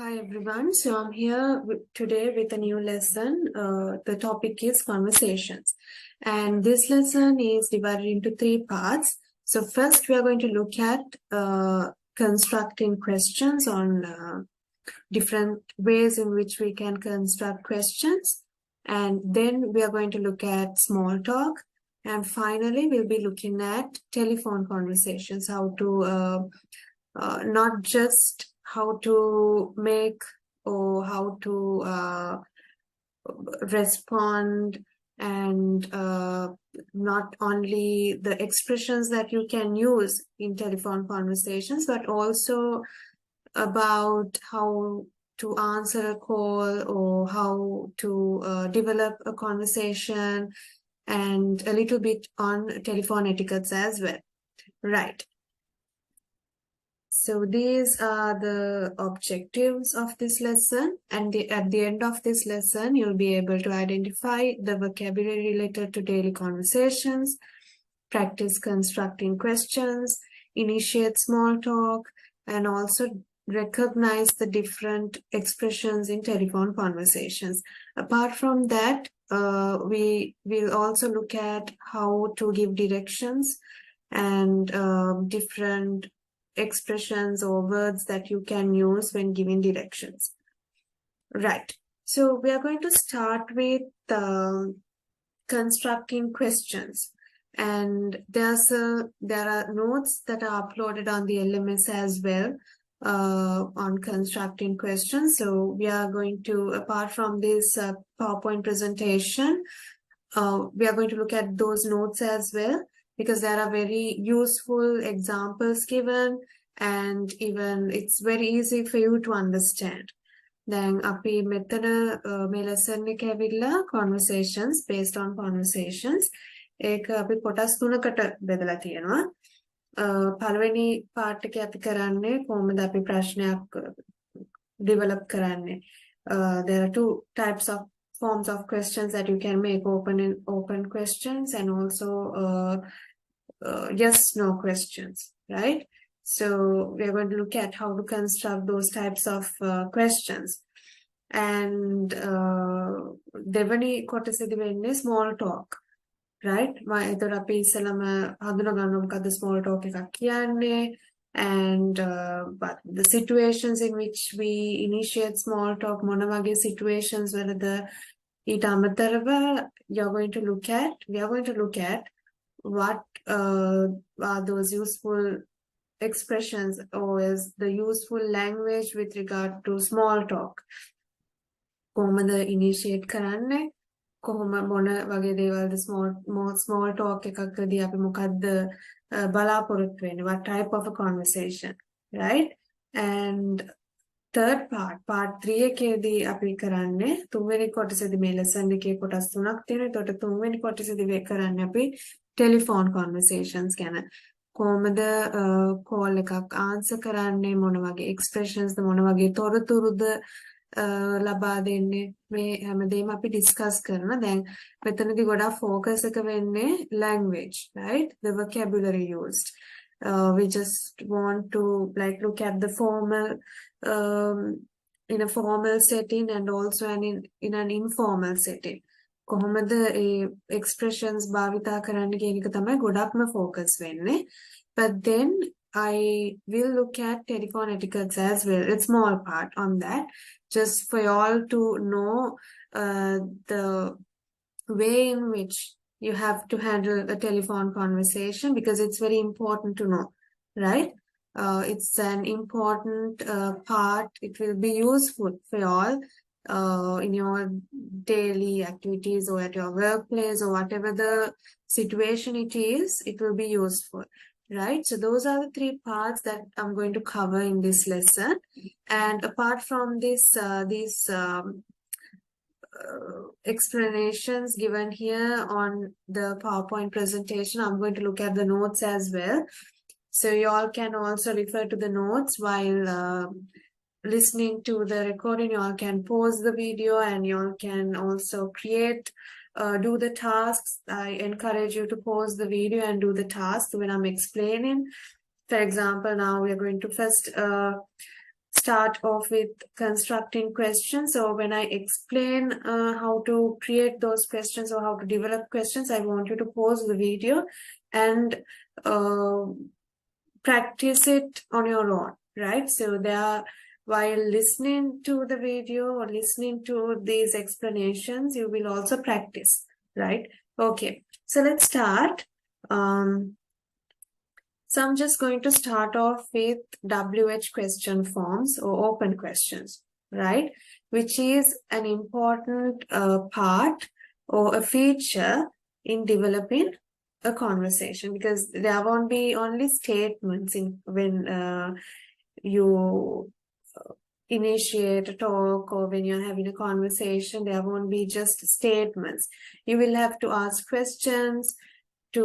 Hi everyone, so I'm here today with a new lesson. The topic is conversations, and this lesson is divided into three parts. So first we are going to look at constructing questions on different ways in which we can construct questions, and then we are going to look at small talk, and finally we'll be looking at telephone conversations, how to not just how to make or how to respond, and not only the expressions that you can use in telephone conversations, but also about how to answer a call or how to develop a conversation, and a little bit on telephone etiquettes as well. Right. So these are the objectives of this lesson, and at the end of this lesson, you'll be able to identify the vocabulary related to daily conversations, practice constructing questions, initiate small talk, and also recognize the different expressions in telephone conversations. Apart from that, we will also look at how to give directions and different expressions or words that you can use when giving directions. Right. So we are going to start with constructing questions. And there are notes that are uploaded on the LMS as well on constructing questions. So we are going to, apart from this PowerPoint presentation, we are going to look at those notes as well, because there are very useful examples given, and even it's very easy for you to understand. දැන් අපි මෙතන මේ lesson එක ඇවිල්ලා conversations, based on conversations, ඒක අපි කොටස් තුනකට බෙදලා තියෙනවා. පළවෙනි part එක අපි කරන්නේ කොහොමද අපි ප්‍රශ්නයක් develop කරන්නේ. There are two types of forms of questions that you can make: open questions and also yes no questions, right? So we're going to look at how to construct those types of questions. And දෙවනි කොටසේදී වෙන්නේ small talk, right? එතකොට අපි ඉස්සෙල්ලාම හඳුනා ගන්න මොකද්ද small talk එකක් කියන්නේ, and but the situations in which we initiate small talk, මොන වගේ situations වලද ඊට අමතරව we are going to look at what are those useful expressions, or is the useful language with regard to small talk. කොහොමද initiate කරන්නේ, කොහොම මොන වගේ දේවල්ද small talk එකකදී අපි මොකද්ද බලාපොරොත්තු වෙන්නේ, what type of a conversation, right? And third part 3 එකේදී අපි කරන්නේ තුන්වෙනි කොටසේදී මේ lesson එකේ කොටස් තුනක් තියෙනවා. ඒකට තුන්වෙනි කොටසේදී කරන්නේ අපි telephone conversations ගැන. කොහොමද call එකක් answer කරන්නේ, මොන වගේ expressions ද, මොන වගේ තොරතුරුද ලබා දෙන්නේ, මේ හැමදේම අපි discuss කරනවා. දැන් මෙතනදී ගොඩාක් focus එක වෙන්නේ language, right? The vocabulary used. We just want to look at the formal in a formal setting, and also in an informal setting. කොහොමද ඒ expressions භාවිතා කරන්න කියන එක තමයි ගොඩක්ම focus වෙන්නේ. But then I will look at telephone etiquettes as well. It's small part on that, just for you all to know the way in which you have to handle a telephone conversation, because it's very important to know, right? It's an important part. It will be useful for you all in your daily activities or at your workplace or whatever the situation it is. It will be useful, right? So those are the three parts that I'm going to cover in this lesson. And apart from this, these explanations given here on the PowerPoint presentation, I'm going to look at the notes as well. So you all can also refer to the notes while listening to the recording. You all can pause the video, and you all can also create, do the tasks. I encourage you to pause the video and do the task when I'm explaining. For example, now we are going to first start off with constructing questions. So when I explain how to create those questions or how to develop questions, I want you to pause the video and practice it on your own, right? So while listening to the video or listening to these explanations, you will also practice, right? Okay, so let's start. So I'm just going to start off with WH question forms or open questions, right? Which is an important part or a feature in developing a conversation, because there won't be only statements when you initiate a talk or when you're having a conversation. There won't be just statements. You will have to ask questions to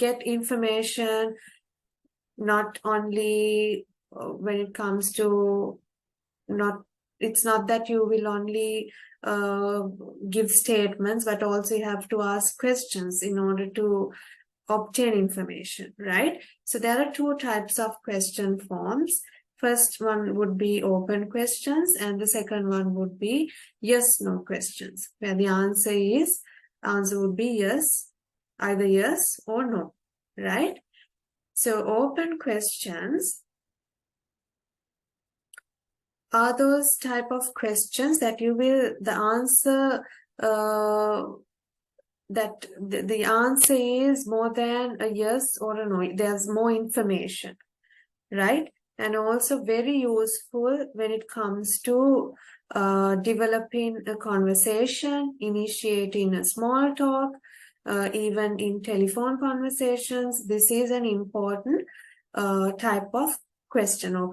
get information, not only when it comes to it's not that you will only give statements, but also you have to ask questions in order to obtain information, right? So there are two types of question forms. First one would be open questions, and the second one would be yes/no questions, where the answer would be yes, either yes or no, right? So open questions are those type of questions that the answer is more than a yes or a no. There's more information, right? And also very useful when it comes to developing a conversation, initiating a small talk, even in telephone conversations. This is an important type of question or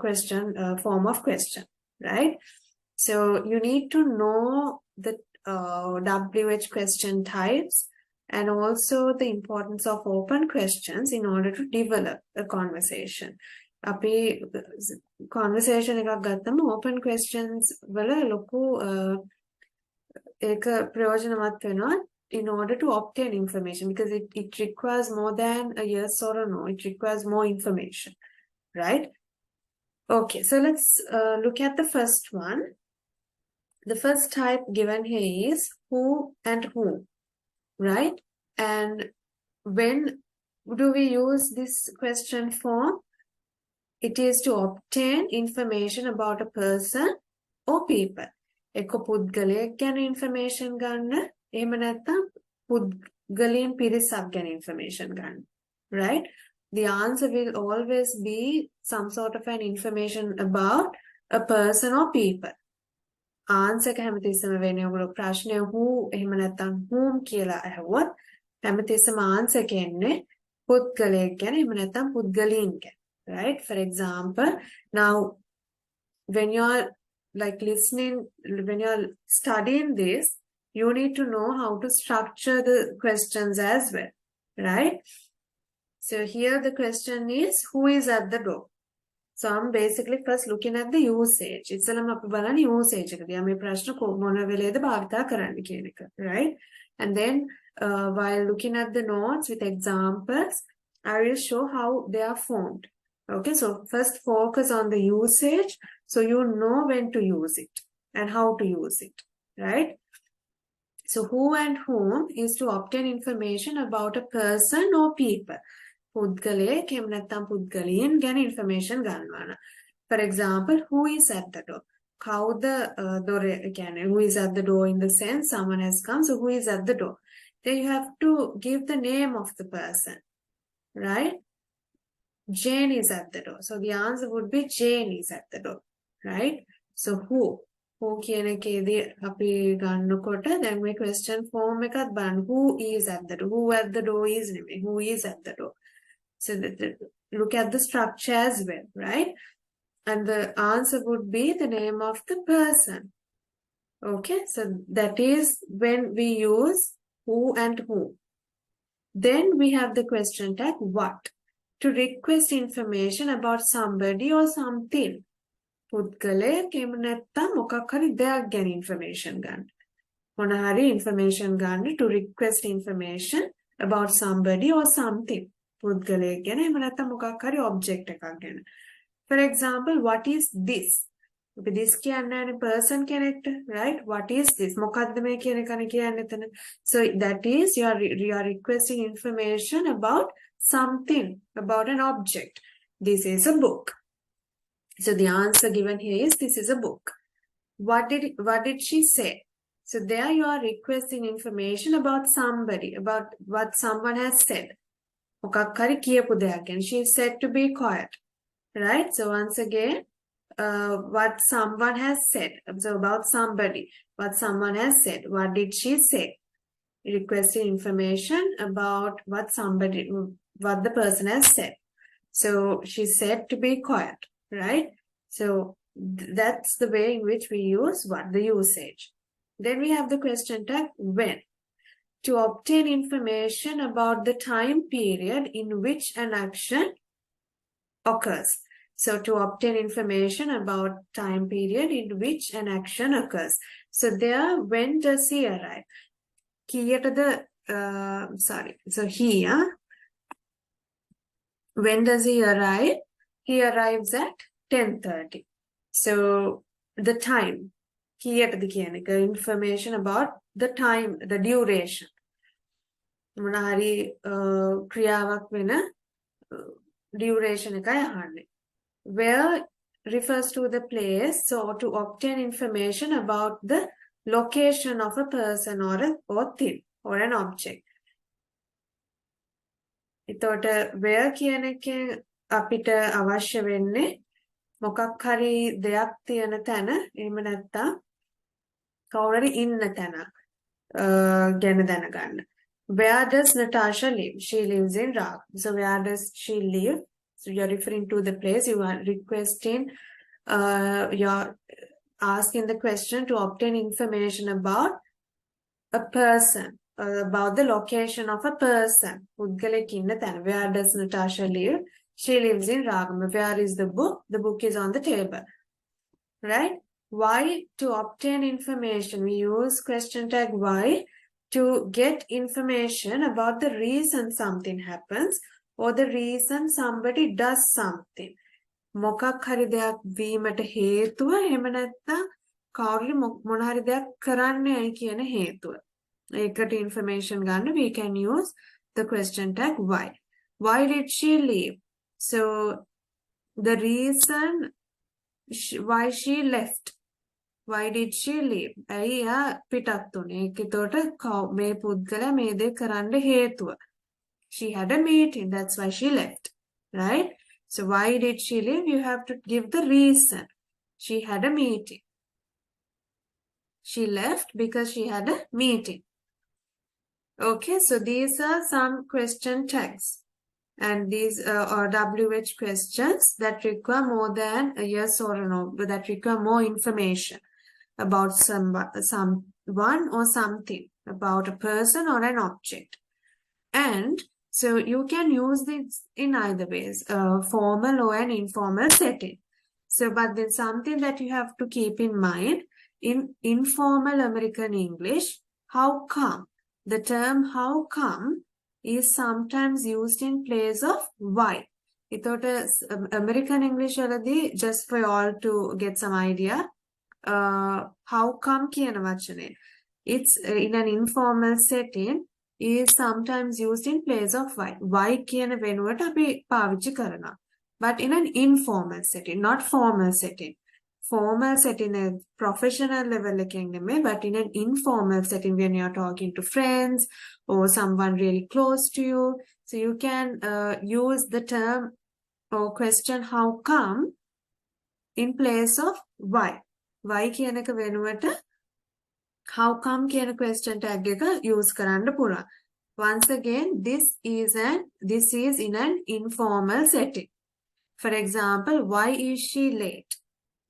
form of question, right? So you need to know the WH question types and also the importance of open questions in order to develop a conversation. අපි conversation එකක් ගත්තම open questions වල ලොකු ඒක ප්‍රයෝජනවත් වෙනවා in order to obtain information, because it requires more than a yes or a no. It requires more information, right? Okay, so let's look at the first one. The first type given here is who and whom, right? And when do we use this question form? It is to obtain information about a person or people. එක පුද්ගලයෙක් ගැන information ගන්න, එහෙම නැත්නම් පුද්ගලයන් පිරිසක් ගැන information ගන්න, right? The answer will always be some sort of an information about a person or people. Answer එක හැමතිස්සෙම වෙන්නේ ඔයගොල්ලෝ ප්‍රශ්නය who එහෙම නැත්නම් whom කියලා අහුවොත් හැමතිස්සෙම answer එක එන්නේ පුද්ගලයෙක් ගැන එහෙම නැත්නම් පුද්ගලයන් ගැන, right? For example, now when you're studying this, you need to know how to structure the questions as well, right? So here the question is, who is at the door? So I'm basically first looking at the usage. ඉස්සෙල්ලාම අපි බලන්නේ usage එක. මේ ප්‍රශ්න මොන වෙලේද භාවිතා කරන්න කියන එක, right? And then while looking at the notes with examples, I will show how they are formed. Okay, so first focus on the usage so you know when to use it and how to use it, right? So who and whom is to obtain information about a person or people. පුද්ගලයෙක් එහෙම නැත්නම් පුද්ගලයන් ගැන information ගන්නවා. For example, who is at the door? කවුද දොරේ කියන්නේ? Who is at the door in the sense someone has come, so who is at the door? Then you have to give the name of the person, right? Jane is at the door. So the answer would be Jane is at the door, right? So who කියන එකේදී අපි ගන්නකොට then මේ question form එකත් බලන්න. Who is at the door? Who at the door is නෙමෙයි. Who is at the door? So look at the structure as well, right? And the answer would be the name of the person. Okay, so that is when we use who and whom. Then we have the question tag what, to request information about somebody or something. පුද්ගලයෙක් එහෙම නැත්නම් මොකක් හරි දෙයක් ගැන information ගන්න. මොන හරි information ගන්න to request information about somebody or something. පුද්ගලයෙක් ගැන එහෙම නැත්නම් මොකක් හරි object එකක් ගැන. For example, what is this? අපි this කියන්නේ නැහැ person කෙනෙක්ට, right? What is this? මොකද්ද මේ කියන එක කියන්නේ එතන. So that is you are requesting information about something, about an object. This is a book. So the answer given here is this is a book. What did she say? So there you are requesting information about somebody, about what someone has said. මොකක් හරි කියපු දෙයක් ගැන. She is said to be quiet. Right? So once again, what someone has said. So about somebody, what someone has said. What did she say? Requesting information about what the person has said. So she said to be quiet, right? So that's the way in which we use what, the usage. Then we have the question tag when. To obtain information about the time period in which an action occurs. So to obtain information about time period in which an action occurs. So there, when does he arrive? So here, when does he arrive? He arrives at 10:30. So the time, information about the time, the duration. මොනහරි ක්‍රියාවක් වෙන duration එකයි අහන්නේ. Where refers to the place, so to obtain information about the location of a person or thing or an object. එතකොට where කියන එකෙන් අපිට අවශ්‍ය වෙන්නේ මොකක් හරි දෙයක් තියෙන තැන, එහෙම නැත්නම් කවුරුරි ඉන්න තැන ගැන දැනගන්න. Where does Natasha live? She lives in Rag. So where does she live? So you're referring to the place. You are requesting, you're asking the question to obtain information about a person, about the location of a person. Where does Natasha live? She lives in Ragam. Where is the book? The book is on the table. Right? Why? To obtain information. We use question tag why to get information about the reason something happens or the reason somebody does something. මොකක් හරි දෙයක් වීමට හේතුව එහෙම නැත්නම් කවුරුරි මොන හරි දෙයක් කරන්නේයි කියන හේතුව. ඒකට information ගන්න we can use the question tag why. Why did she leave? So the reason why she left. Why did she leave? ඇයි එයා පිටත් වුනේ? ඒකේතොට මේ පුද්ගලයා මේ දේ කරන්න හේතුව. She had a meeting, that's why she left. Right? So why did she leave? You have to give the reason. She had a meeting. She left because she had a meeting. Okay, so these are some question tags. And these are WH questions that require more than a yes or a no, but that require more information about someone or something, about a person or an object. And so you can use this in either ways, formal or an informal setting. So, but then something that you have to keep in mind, in informal American English, how come? The term how come is sometimes used in place of why. American English already, just for you all to get some idea, how come කියන වචනේ. It's in an informal setting is sometimes used in place of why. Why කියන වෙනුවට අපි පාවිච්චි කරනවා. But in an informal setting, not formal setting. Formal setting is professional level එකෙන් නෙමෙයි, but in an informal setting when you're talking to friends or someone really close to you. So you can use the term or question how come in place of why. Why කියන එක වෙනුවට how come කියන question tag එක use කරන්න පුළුවන්. Once again, this is in an informal setting. For example, why is she late?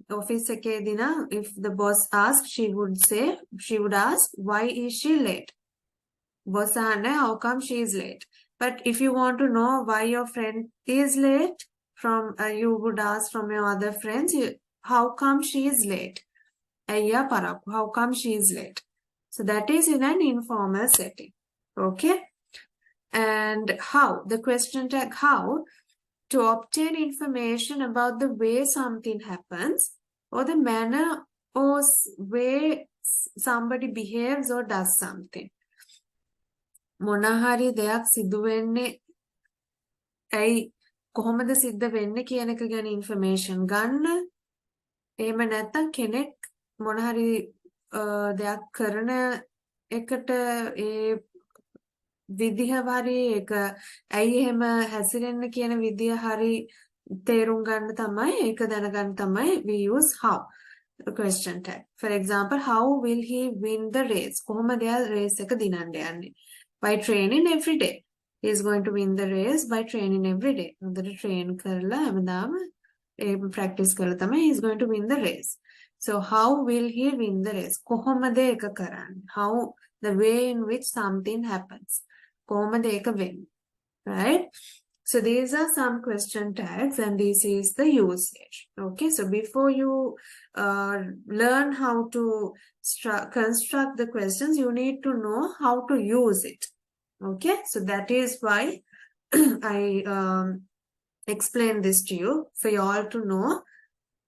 Office එකේදී නම් if the boss asks, she would ask why is she late? Boss ahane how come she is late? But if you want to know why your friend is late, you would ask from your other friends, how come she is late? How come she is late? So that is in an informal setting. Okay. And how, the question tag how, to obtain information about the way something happens or the manner or way somebody behaves or does something. මොනහරි දෙයක් සිදු වෙන්නේ ඇයි කොහොමද සිද්ධ වෙන්නේ කියන එක ගැන ඉන්ෆර්මේෂන් ගන්න. එහෙම නැත්නම් කෙනෙක් මොනහරි දෙයක් කරන එකට ඒ විදිහ හරි ඒක ඇයි එහෙම හැසිරෙන්න කියන විදිය හරි තේරුම් ගන්න තමයි ඒක දැනගන්න තමයි we use how question tag. For example, how will he win the race? කොහොමද එයා රේස් එක දිනන්න යන්නේ? By training every day. He is going to win the race by training every day. හොඳට train කරලා හැමදාම ඒ practice කරලා තමයි he is going to win the race. So how will he win the race? කොහොමද ඒක කරන්නේ? How, the way in which something happens. කොහොමද ඒක වෙන්නේ? Right? So these are some question tags and this is the usage. Okay, so before you learn how to construct the questions, you need to know how to use it. Okay, so that is why I explain this to you, for you all to know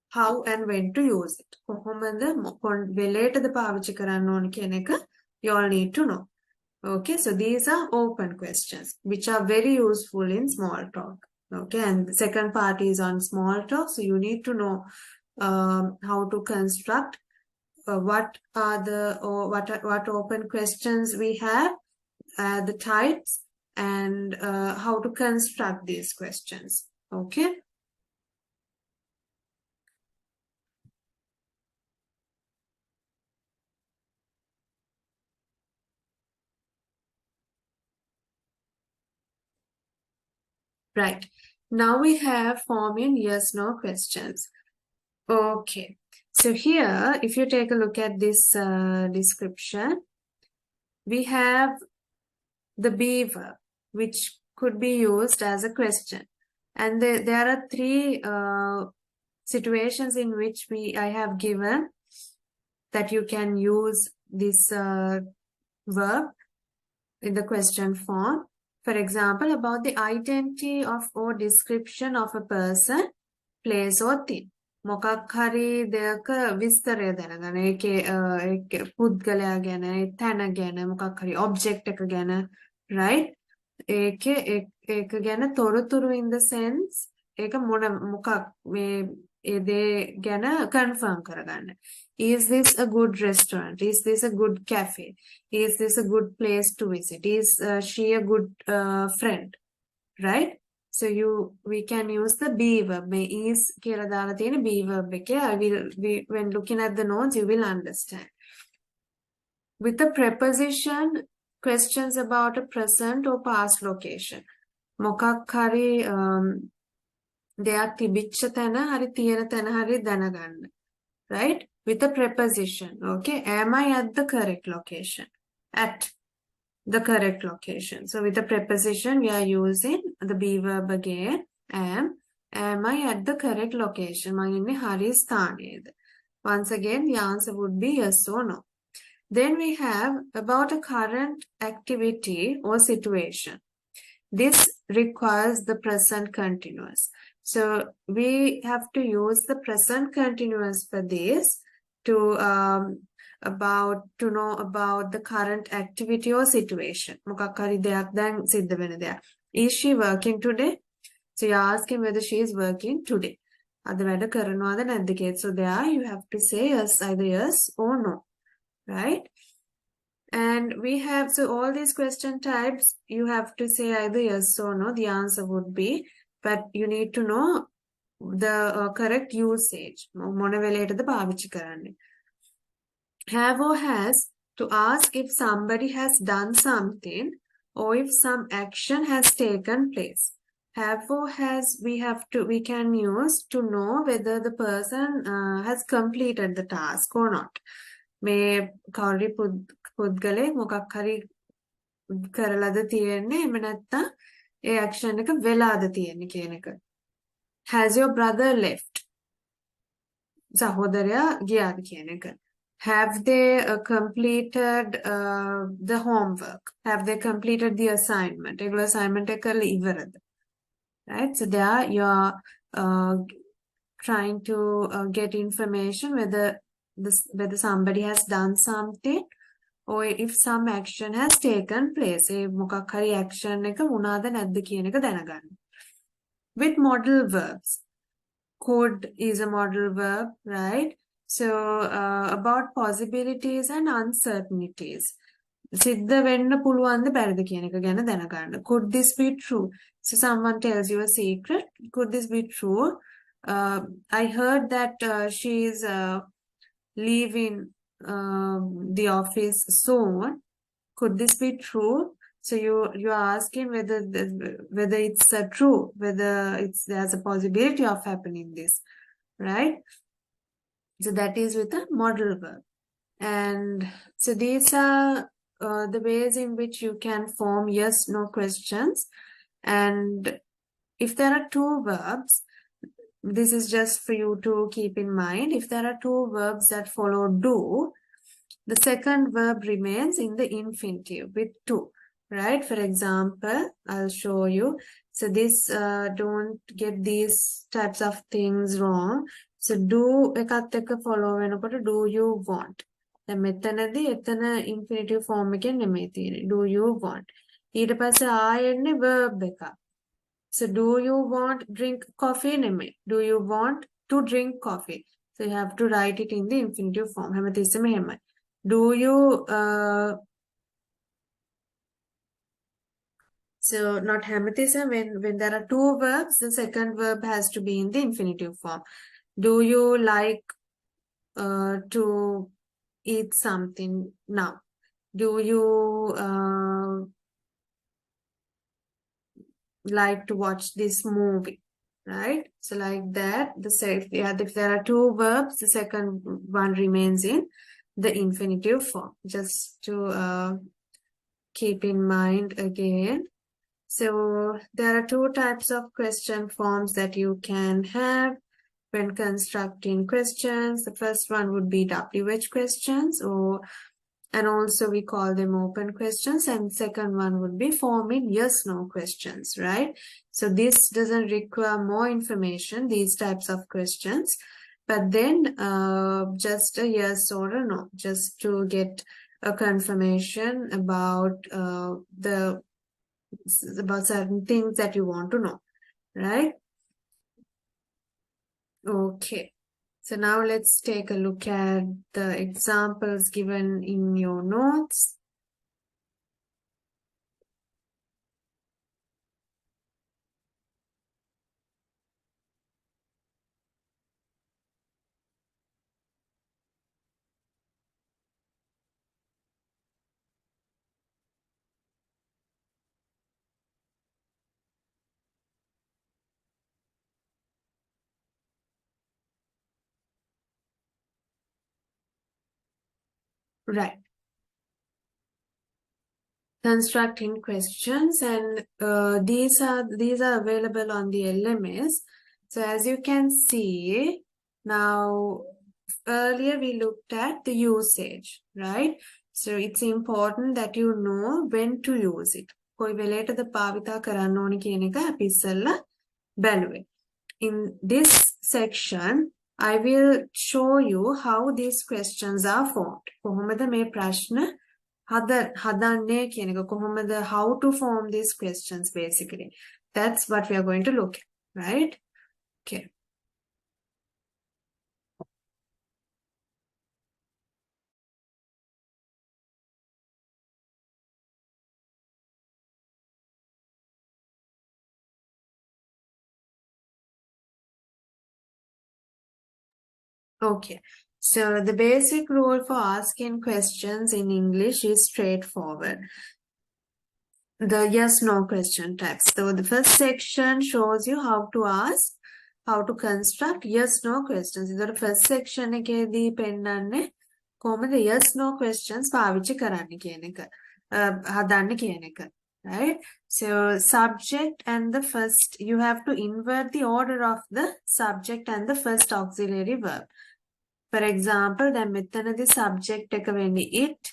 how and when to use it. කොහොමද වෙලේටද පාවිච්චි කරන්න ඕන කියන එක you all need to know. Okay, so these are open questions which are very useful in small talk. Okay, and the second part is on small talk, so you need to know how to construct what are the what open questions we have, the types, and how to construct these questions. Okay. Right. Now we have forming yes/no questions. Okay. So here, if you take a look at this description, we have the be verb, which could be used as a question. And there are three situations in which I have given that you can use this verb in the question form. For example, about the identity of or description of a person, place or thing. මොකක් හරි දෙයක විස්තරය දැනගන්න. ඒකේ පුද්ගලයා ගැන, තැන ගැන, මොකක් හරි object එක ගැන, right? ඒක ගැන තොරතුරු in the sense ඒක මොකක් මේ ඒ දේ ගැන confirm කරගන්න. Is this a good restaurant? Is this a good cafe? Is this a good place to visit? Is she a good friend? Right? So we can use the be verb. May is කියලා දාලා තියෙන be verb එකේ when looking at the notes you will understand. With the preposition, questions about a present or past location. මොකක් හරි දෙයක් තිබිච්ච තැන හරි තියෙන තැන හරි දැනගන්න. Right? With a preposition. Okay. Am I at the correct location? At the correct location. So with the preposition, we are using the be verb again. Am I at the correct location? මං ඉන්නේ හරි ස්ථානයේද? Once again, the answer would be yes or no. Then we have about a current activity or situation. This requires the present continuous. So we have to use the present continuous for this to know about the current activity or situation. මොකක් හරි දෙයක් දැන් සිද්ධ වෙන දෙයක්. Is she working today? So you ask him whether she is working today. අද වැඩ කරනවද නැද්ද කියලා. So there you have to say yes, either yes or no. Right? And we have, so all these question types, you have to say either yes or no. The answer would be, but you need to know the correct usage. මොන වෙලේටද පාවිච්චි කරන්නේ. Have or has, to ask if somebody has done something or if some action has taken place. Have or has, we can use to know whether the person has completed the task or not. මේ කවුරු පුද්ගලයෙක් මොකක් හරි කරලාද තියෙන්නේ එහෙම නැත්නම් ඒ action එක වෙලාද තියෙන්නේ කියන එක. Has your brother left? සහෝදරයා ගියාද කියන එක. have they completed the homework? Have they completed the assignment? Regular assignment right? So there you are trying to get information whether somebody has done something or if some action has taken place. ඒ මොකක් හරි action එක වුණාද නැද්ද කියන එක දැනගන්න. With modal verbs. Could is a modal verb, right? So about possibilities and uncertainties. සිද්ධ වෙන්න පුළුවන්ද බැරිද කියන එක ගැන දැනගන්න. Could this be true? So someone tells you a secret. Could this be true? I heard that she is leaving the office soon. Could this be true? So you are asking whether it's true, whether there's a possibility of happening this, right? So that is with a modal verb. And so these are the ways in which you can form yes, no questions. And if there are two verbs, this is just for you to keep in mind. If there are two verbs that follow do, the second verb remains in the infinitive with to, right? For example, I'll show you. So this, don't get these types of things wrong. So do එකත් එක්ක follow වෙනකොට do you want. දැන් මෙතනදී එතන infinitive form එකෙන් නෙමෙයි තියෙන්නේ. Do you want. ඊට පස්සේ ආයෙන්නේ verb එකක්. So do you want drink coffee? නෙමෙයි. Do you want to drink coffee? So you have to write it in the infinitive form. හැමතිස්සෙම එහෙමයි. Do you so not හැමතිස්සෙම when there are two verbs, the second verb has to be in the infinitive form. Do you like to eat something now? Do you like to watch this movie, right? So like that, if there are two verbs, the second one remains in the infinitive form, just to keep in mind again. So there are two types of question forms that you can have when constructing questions. The first one would be WH questions, and also we call them open questions, and second one would be forming yes no questions, right? So this doesn't require more information, these types of questions, but then just a yes or a no, just to get a confirmation about about certain things that you want to know, right? Okay. So now let's take a look at the examples given in your notes. Right. Constructing questions, and these are available on the LMS. So as you can see, now earlier we looked at the usage, right? So it's important that you know when to use it. කොයි වෙලේටද භාවිතා කරන්න ඕනි කියන එක අපි ඉස්සෙල්ලා බැලුවේ. In this section, I will show you how these questions are formed. කොහොමද මේ ප්‍රශ්න හදන්නේ කියන එක, කොහොමද how to form these questions basically. That's what we are going to look at, right? Okay. Okay, so the basic rule for asking questions in English is straightforward. The yes-no question types. So the first section shows you how to ask, how to construct yes-no questions. The first section එකේදී පෙන්නන්නේ කොහොමද yes-no questions පාවිච්චි කරන්න කියන එක, හදන්න කියන එක. Right? So subject and the first, you have to invert the order of the subject and the first auxiliary verb. For example, දැන් මෙතනදී subject එක වෙන්නේ it.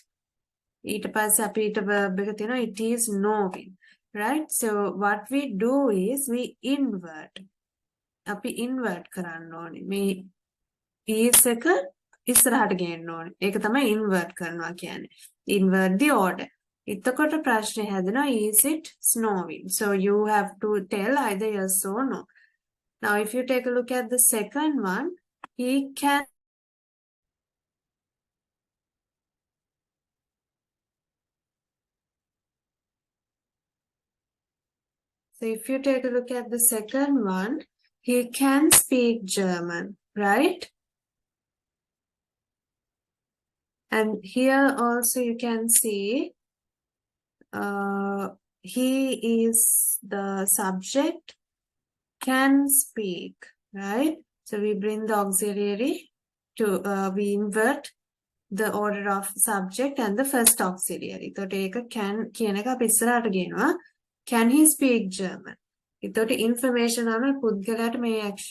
ඊට පස්සේ අපි ඊට verb එක තියෙනවා it is knowing. Right? So what we do is we invert. අපි invert කරන්න ඕනේ. මේ is එක ඉස්සරහට ගේන්න ඕනේ. ඒක තමයි invert කරනවා කියන්නේ. Invert the order. එතකොට ප්‍රශ්නේ හැදෙනවා is it snowing? So you have to tell either yes or no. Now if you take a look at the second one, he can. So if you take a look at the second one, he can speak German, right? And here also you can see he is the subject, can speak, right? So we bring the auxiliary to, we invert the order of subject and the first auxiliary. So take a can කියන එක අපි ඉස්සරහට ගේනවා. Can he speak German? එතකොට information අනුව පුද්ගලයාට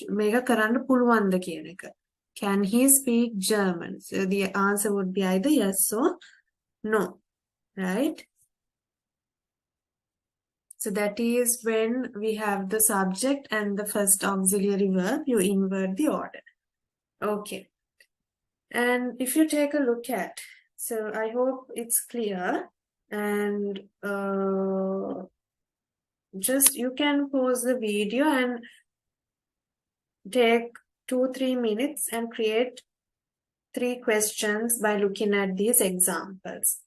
මේක කරන්න පුළුවන්ද කියන එක. Can he speak German? So the answer would be either yes or no, right? So that is when we have the subject and the first auxiliary verb, you invert the order. Okay. And if you take a look at, so I hope it's clear, and just you can pause the video and take 2-3 minutes and create 3 questions by looking at these examples.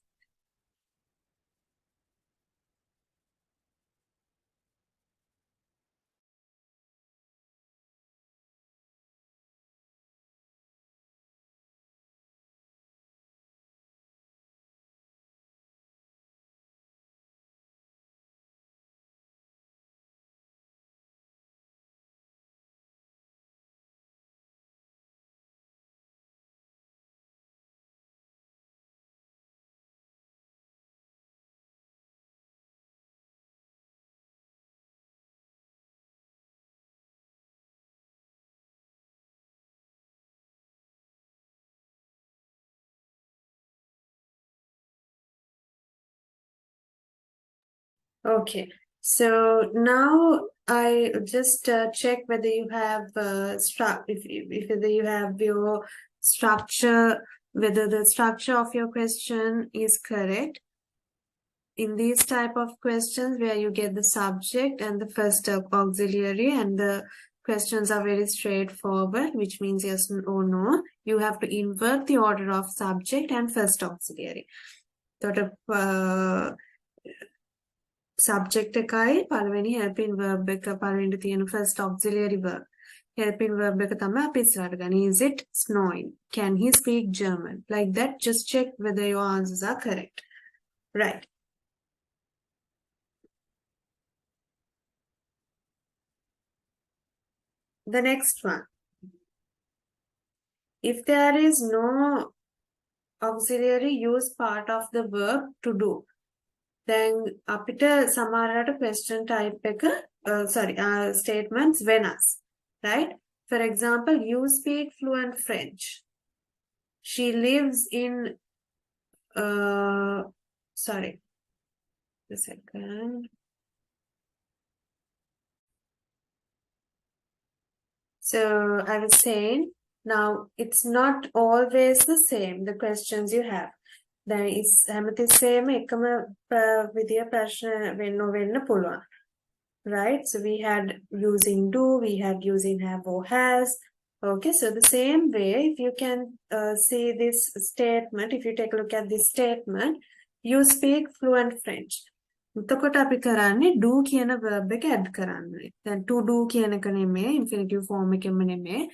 Okay, so now I just check whether you have if whether you have your structure, whether the structure of your question is correct. In these type of questions where you get the subject and the first auxiliary and the questions are very straightforward, which means yes or no, you have to invert the order of subject and first auxiliary. Sort of subject එකයි පළවෙනි helping verb එක පළවෙනිට තියෙන first auxiliary verb. Helping verb එක තමයි අපි ඉස්සරහට ගන්නේ. Is it snowing? Can he speak German? Like that, just check whether your answers are correct. Right. The next one. If there is no auxiliary, use part of the verb to do. Then අපිට සමහරකට question type එක statements වෙනස්. Right? For example, you speak fluent French. She lives in sorry, a second. So I was saying, now it's not always the same, the questions you have. Then it's හැමතිස්සෙම එකම විදිය ප්‍රශ්න වෙන්න පුළුවන්. Right? So we had using do, we had using have or has. Okay, so the same way, if you can see this statement, if you take a look at this statement, you speak fluent French. එතකොට අපි කරන්නේ do කියන verb එක add කරන්නේ. දැන් to do කියන එක නෙමෙයි, infinitive form එකෙම නෙමෙයි.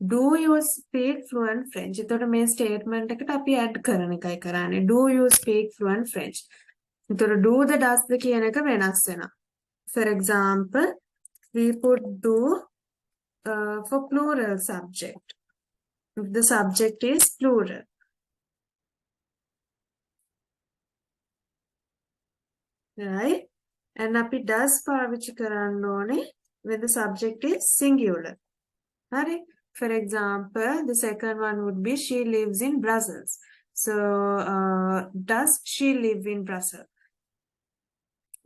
Do you speak fluent French? එතකොට මේ statement එකට අපි add කරන එකයි කරන්නේ. Do you speak fluent French? එතකොට do the does the කියන එක වෙනස් වෙනවා. For example, we put do for plural subject. If the subject is plural. Right? And අපි does පාවිච්චි කරන්න ඕනේ when the subject is singular. Right? For example, the second one would be she lives in Brussels. So, does she live in Brussels?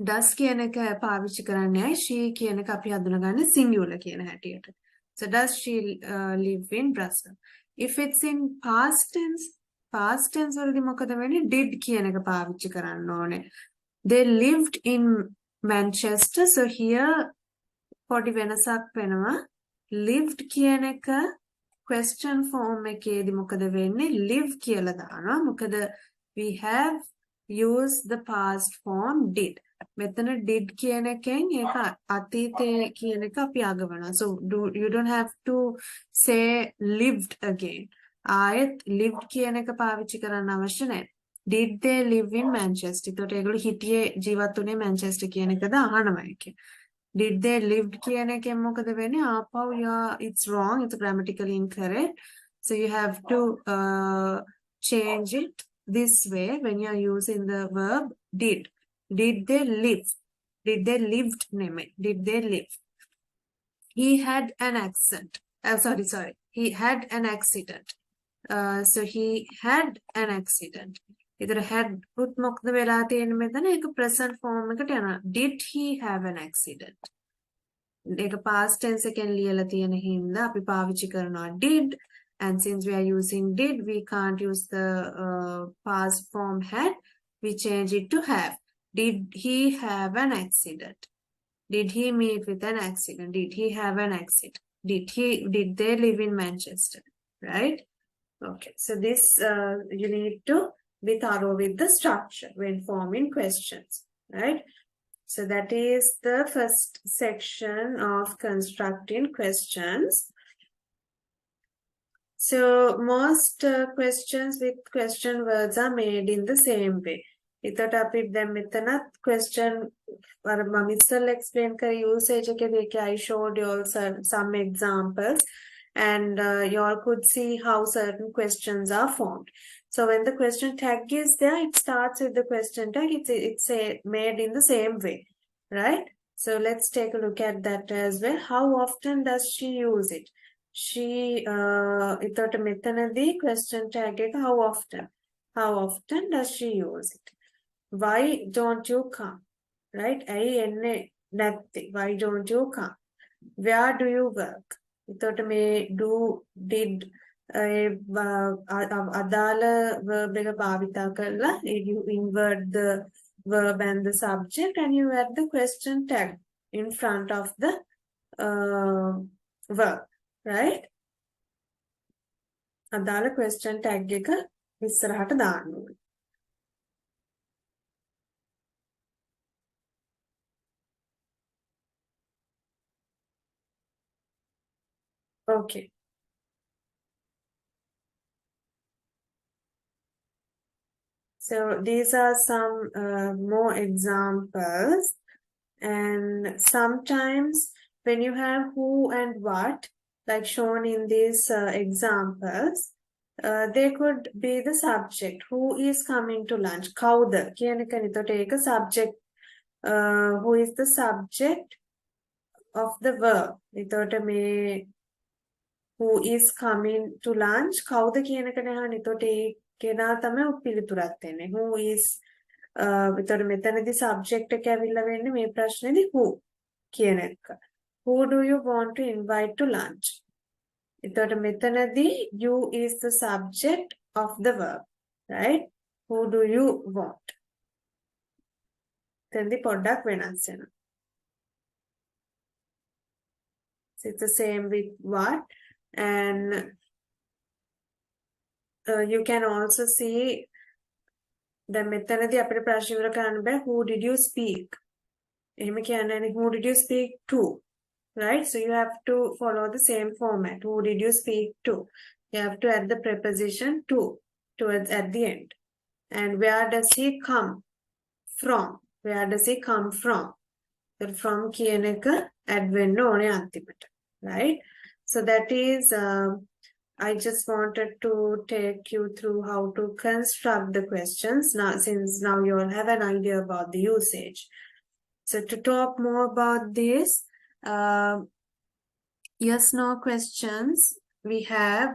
Does කියන එක පාවිච්චි කරන්නේ she කියන එක අපි හඳුනගන්නේ singular කියන හැටියට. So does she live in Brussels? If it's in past tense වලදී මොකද වෙන්නේ? Did කියන එක පාවිච්චි කරන්න ඕනේ. They lived in Manchester. So here පොඩි වෙනසක් වෙනවා. Lived කියන එක question form එකේදී මොකද වෙන්නේ? Live කියලා දානවා. මොකද we have used the past form did. මෙතන did කියන එකෙන් ඒක අතීතයේ කියන එක අපි අගවනවා. So you don't have to say lived again. ආයෙත් lived කියන එක පාවිච්චි කරන්න අවශ්‍ය නැහැ. Did they live in Manchester? ඒකට ඒගොල්ලෝ හිටියේ ජීවත් වුණේ Manchester කියන එකද අහනවා එකේ. Did they lived කියන එකෙන් මොකද වෙන්නේ? ආපහු it's wrong. It's grammatically incorrect. So you have to change it this way when you are using the verb did. Did they live? Did they lived? Did they live? He had an accent. Sorry. He had an accident. So he had an accident. Either had put මොකද වෙලා තියෙන්නේ මෙතන ඒක present form එකට යනවා. Did he have an accident? ඒක past tense එකෙන් ලියලා තියෙන හින්දා අපි පාවිච්චි කරනවා did. And since we are using did, we can't use the past form had. We change it to have. Did he have an accident? Did he meet with an accident? Did he have an accident? Did they live in Manchester? Right? Okay. So this you need to be thorough with the structure when forming questions. Right? So that is the first section of constructing questions. So most questions with question words are made in the same way. එතකොට අපි දැන් මෙතනත් question අර මම ඉස්සෙල්ලා explain කර usage එකේදී I showed you all some examples and you all could see how certain questions are formed. So when the question tag is there, it starts with the question tag. It's made in the same way, right? So let's take a look at that as well. How often does she use it? She එතකොට මෙතනදී question tag එක how often does she use it? Why don't you come? Right? ඇයි එන්නේ නැත්තේ? Why don't you come? Where do you work? එතකොට මේ do did අදාළ verb එක භාවිතා කරලා you invert the verb and the subject and you add the question tag in front of the verb. Right? අදාළ question tag එක ඉස්සරහට දාන්න ඕනේ. Okay. So these are some more examples, and sometimes when you have who and what, like shown in these examples, they could be the subject. Who is coming to lunch? කවුද කියන එක නිතොට ඒක subject. Who is the subject of the verb? නිතොට මේ who is coming to lunch කවුද කියන එක නෑ නිතොට ඒ කෙනා තමයි පිළිතුරක් දෙන්නේ. Who is විතර මෙතනදී subject එක ඇවිල්ලා වෙන්නේ මේ ප්‍රශ්නේදී who කියන එක. Who do you want to invite to lunch? එතකොට මෙතනදී you is the subject of the verb, right? Who do you want? එතනදී පොඩ්ඩක් වෙනස් වෙනවා. So it's the same with what, and you can also see the මෙතනදී අපිට ප්‍රශ්න ඉවර කරන්න බෑ. Who did you speak? එහෙම කියන්නේ who did you speak to? Right? So you have to follow the same format. Who did you speak to? You have to add the preposition to towards at the end. And where does he come from? Where does he come from? So from කියන එක add වෙන්න ඕනේ අන්තිමට. Right? So that is I just wanted to take you through how to construct the questions now, since now you all have an idea about the usage. So to talk more about this, yes, no questions we have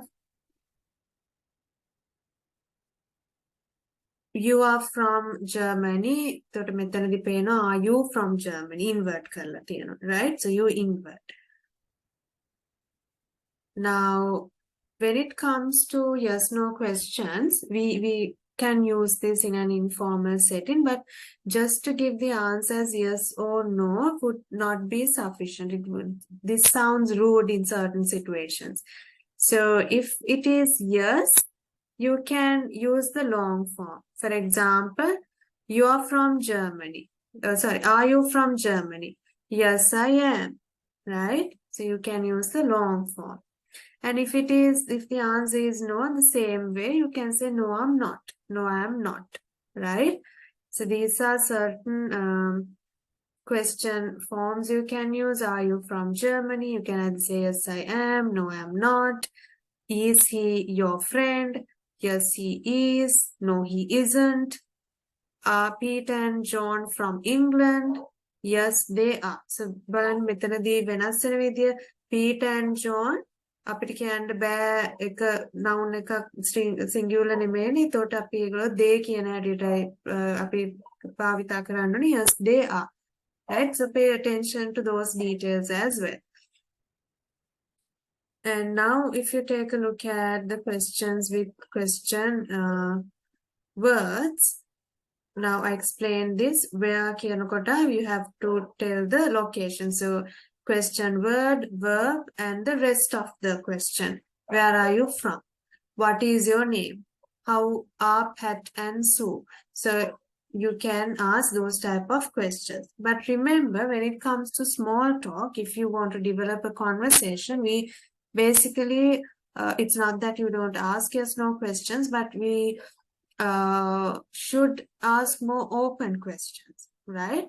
you are from Germany. So are you from Germany? Invert karla tiyena, right? So you invert. Now, when it comes to yes/no questions, we can use this in an informal setting, but just to give the answers yes or no would not be sufficient. This sounds rude in certain situations. So if it is yes, you can use the long form. For example, you are from Germany. Are you from Germany? Yes, I am. Right? So you can use the long form. And if the answer is no, in the same way, you can say no, I'm not. No, I'm not. Right? So these are certain question forms you can use. Are you from Germany? You can either say yes, I am. No, I'm not. Is he your friend? Yes, he is. No, he isn't. Are Pete and John from England? Yes, they are. So, බලන්න මෙතනදී වෙනස් වෙන විදිය Pete and John අපිට කියන්න බෑ එක noun එකක් singular නෙමෙයිනේ. ඒතකොට අපි ඒගොල්ලෝ they කියන හැටියටයි අපි භාවිතා කරන්න ඕනේ. Yes, they are. Right? So pay attention to those details as well. And now if you take a look at the questions with question words, now I explain this. Where kiyanokota you have to tell the location. So question word, verb, and the rest of the question. Where are you from? What is your name? How are Pat and Sue? So you can ask those type of questions. But remember, when it comes to small talk, if you want to develop a conversation, we basically, it's not that you don't ask yes/no questions, but we should ask more open questions, right?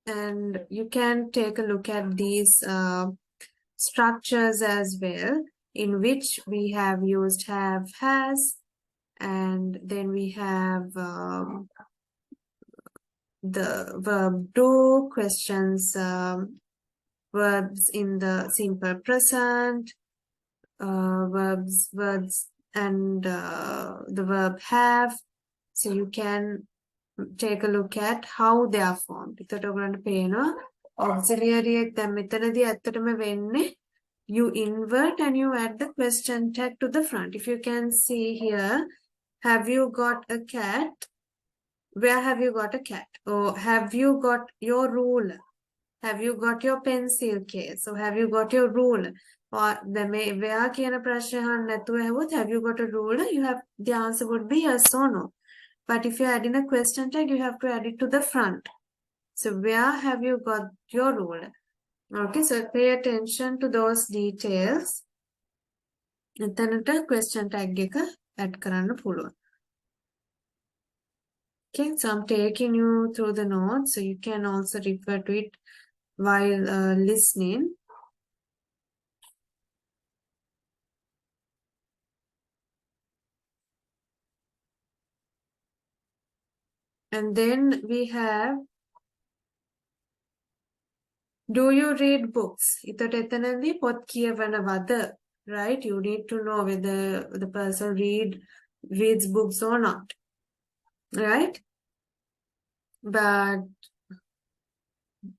And you can take a look at these structures as well, in which we have used have, has, and then we have the verb do, questions, verbs in the simple present, words, and the verb have. So you can take a look at how they are formed. එතකොට ඔයගොල්ලන්ට පේනවා auxiliary එක දැන් මෙතනදී ඇත්තටම වෙන්නේ you invert and you add the question tag to the front. If you can see here, have you got a cat? Where have you got a cat? Or have you got your ruler? Have you got your pencil case? Or have you got your ruler? Or where කියන ප්‍රශ්න නැතුව ඇහුවොත් have you got a ruler? You have the answer would be yes or no. But if you're adding a question tag, you have to add it to the front. So where have you got your ruler? Okay, so pay attention to those details. එතනට question tag එක add කරන්න පුළුවන්. Okay, so I'm taking you through the notes, so you can also refer to it while listening. And then we have, do you read books? එතකොට එතනදී පොත් කියවනවද? Right? You need to know whether the person reads books or not. Right? But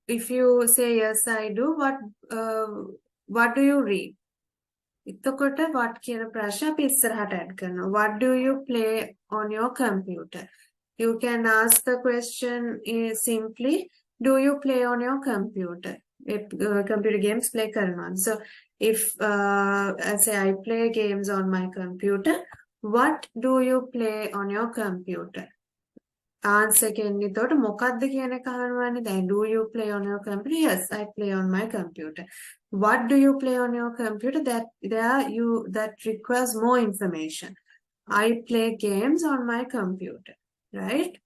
if you say yes, I do, what do you read? එතකොට what කියන ප්‍රශ්න අපි ඉස්සරහට add කරනවා. What do you play on your computer? You can ask the question simply, do you play on your computer? Computer games play කරනවා. So if I say I play games on my computer, what do you play on your computer? Answer කෙන්නේ එතකොට මොකක්ද කියන එක අහනවානේ. දැන් do you play on your computer? Yes, I play on my computer. What do you play on your computer? That requires more information. I play games on my computer, right?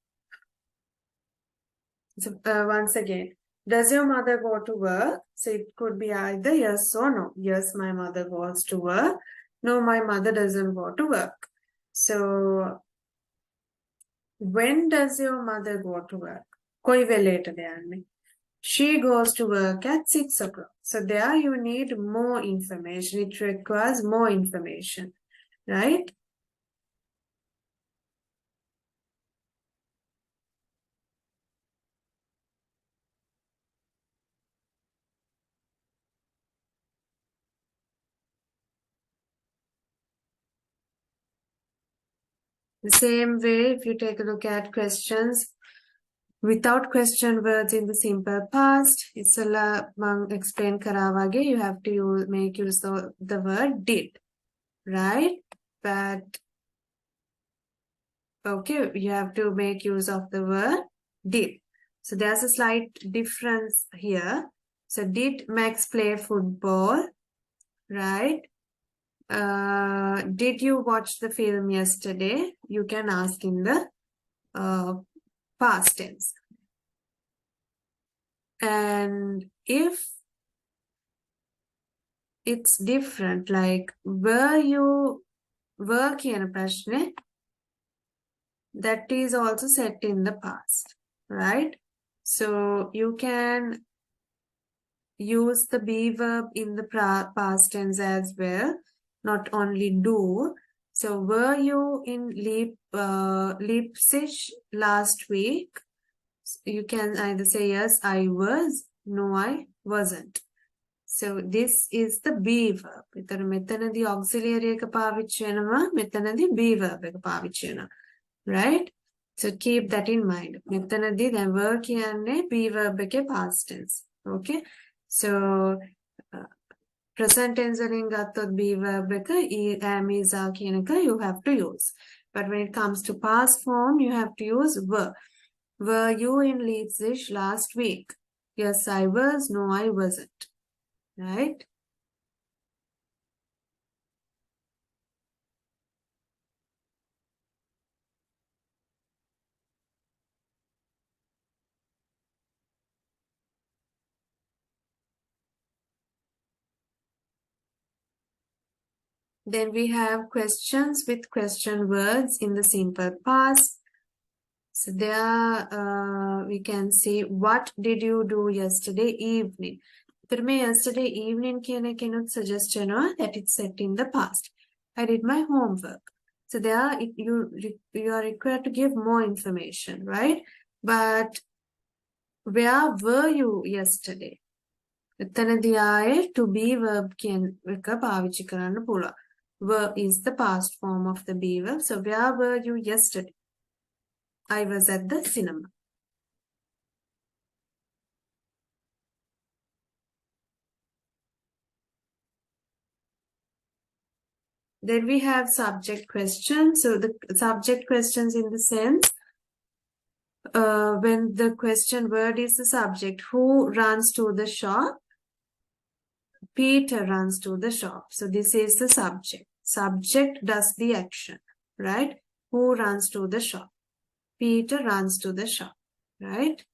So once again, does your mother go to work? So it could be either yes or no. Yes, my mother goes to work. No, my mother doesn't go to work. So when does your mother go to work? කොයි වෙලේටද යන්නේ? She goes to work at 6 o'clock. So there you need more information. It requires more information, right? The same way, if you take a look at questions without question words in the simple past, it's a explain karawage, you have to make use of the word did, right? But okay, you have to make use of the word did. So there's a slight difference here. So did Max play football, right? Did you watch the film yesterday? You can ask in the past tense. And if it's different, like were you කියන ප්‍රශ්නේ, that is also set in the past, right? So you can use the be verb in the past tense as well, not only do. So were you in Leipzig last week? You can either say yes, I was, no, I wasn't. So this is the be verb. එතන මෙතනදී auxiliary එක පාවිච්චි වෙනවා, මෙතනදී be verb එක පාවිච්චි වෙනවා. Right? So keep that in mind. මෙතනදී දැන් were කියන්නේ be verb එකේ past tense. Okay? So present tense වලින් ගත්තොත් be verb එක am is are කියන එක you have to use. But when it comes to past form, you have to use were. Were you in Leipzig last week? Yes, I was. No, I wasn't. Right? Then we have questions with question words in the simple past. So there we can see, what did you do yesterday evening? For me, yesterday evening cannot suggest that it's set in the past. I did my homework. So there you are required to give more information, right? But where were you yesterday? එතනදී ආයේ to be verb කියන එක පාවිච්චි කරන්න පුළුවන්. Were is the past form of the be verb. So where were you yesterday? I was at the cinema. Then we have subject questions. So the subject questions in the sense, when the question word is the subject, who runs to the shop? Peter runs to the shop. So this is the subject. Subject does the action, right? Who runs to the shop? Peter runs to the shop, right?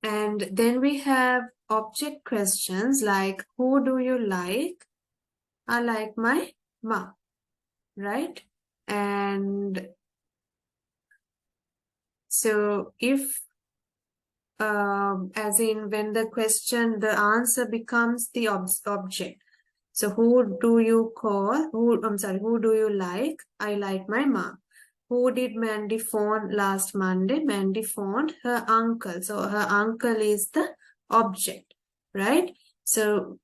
And then we have object questions like, who do you like? I like my mom, right? And so if, as in when the question, the answer becomes the object. So who do you call? Who do you like? I like my mom. Who did Mandy phone last Monday? Mandy phoned her uncle. So her uncle is the object, right? So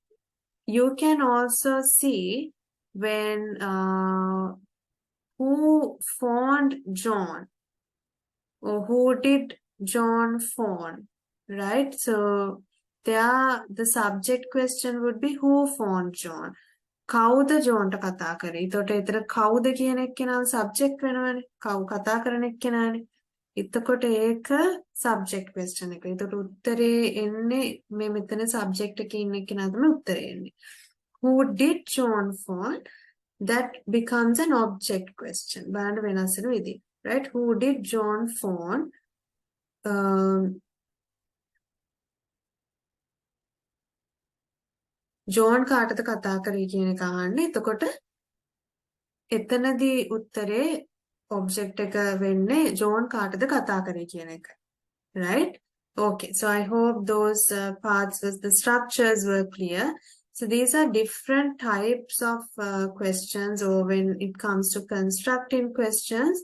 you can also see when who phoned John, or who did John phone, right? So there the subject question would be who phoned John. කවුද ජෝන්ට කතා කරේ? එතකොට ඒතර කවුද කියන එක්කෙනාව subject වෙනවනේ. කවු කතා කරන එක්කෙනානේ. එතකොට ඒක සබ්ජෙක්ට් ක්වෙස්චන් එක. එතකොට උත්තරේ එන්නේ මේ මෙතන සබ්ජෙක්ට් එකේ ඉන්න එක්කෙනා තමයි උත්තරේ එන්නේ. Who did John phone? That becomes an object question. බලන්න වෙනස් වෙන විදිහ. Right? Who did John phone? John කාටද කතා කරේ කියන එක අහන්නේ. එතකොට එතනදී උත්තරේ object එක වෙන්නේ ජෝන් කාටද කතා කරේ කියන එක. Right? Okay, so I hope those parts of the structures were clear. So these are different types of questions, or when it comes to constructing questions,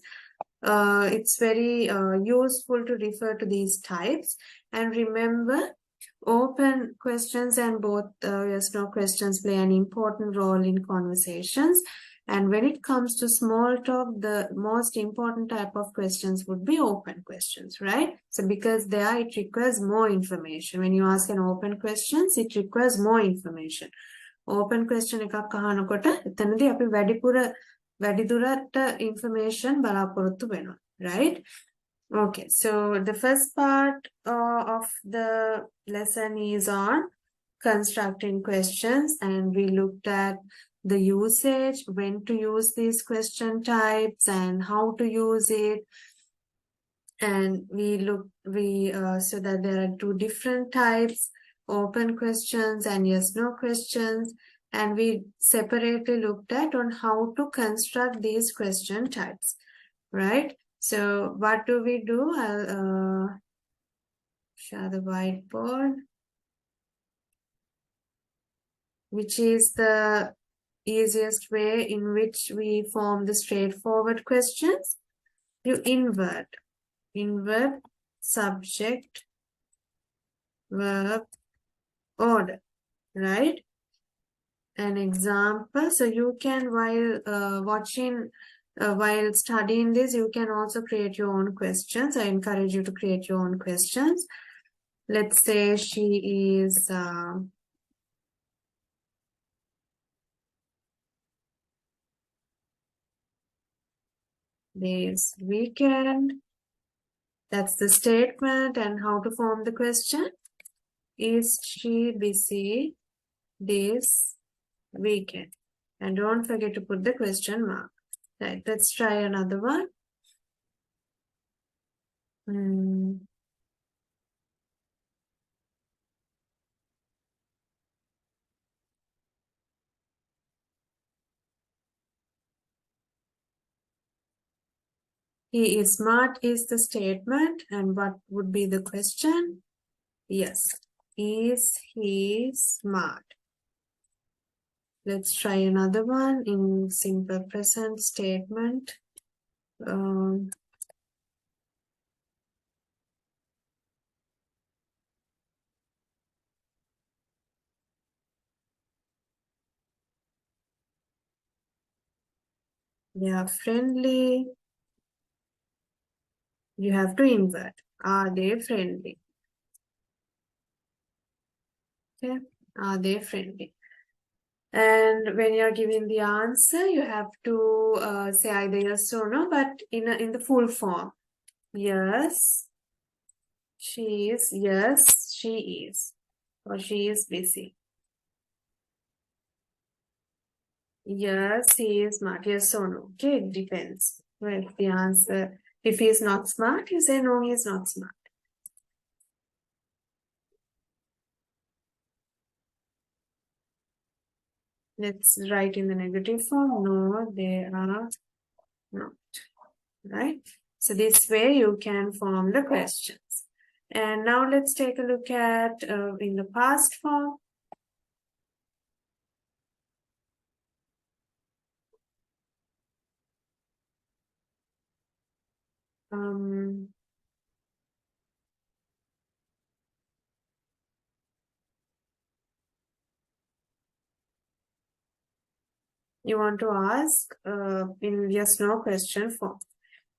it's very useful to refer to these types. And remember, open questions and both yes no questions play an important role in conversations. And when it comes to small talk, the most important type of questions would be open questions, right? So because there it requires more information. When you ask an open questions, it requires more information. Open question එකක් අහනකොට එතනදී අපි වැඩිදුරට information බලාපොරොත්තු වෙනවා, right? Okay, so the first part of the lesson is on constructing questions, and we looked at the usage, when to use these question types and how to use it. And so that there are two different types, open questions and yes no questions, and we separately looked at on how to construct these question types, right? So what do we do? I'll share the whiteboard, which is the easiest way in which we form the straightforward questions. You invert subject, verb, order, right? An example. So you can, while studying this, you can also create your own questions. I encourage you to create your own questions. Let's say she is this weekend. That's the statement. And how to form the question? Is she busy this weekend? And don't forget to put the question mark. Right, let's try another one. He is smart is the statement, and what would be the question? Yes, is he smart? Let's try another one in simple present statement. They are friendly. You have to invert. Are they friendly? Okay, are they friendly? And when you're giving the answer, you have to say either yes or no, but in the full form. Yes, she is. Yes, she is. Or she is busy. Yes, he is smart. Yes or no. Okay, it depends. Well, the answer, if he is not smart, you say no, he is not smart. Let's write in the negative form. No, they are not. Right? So this way you can form the questions. And now let's take a look at in the past form. You want to ask in yes no question form.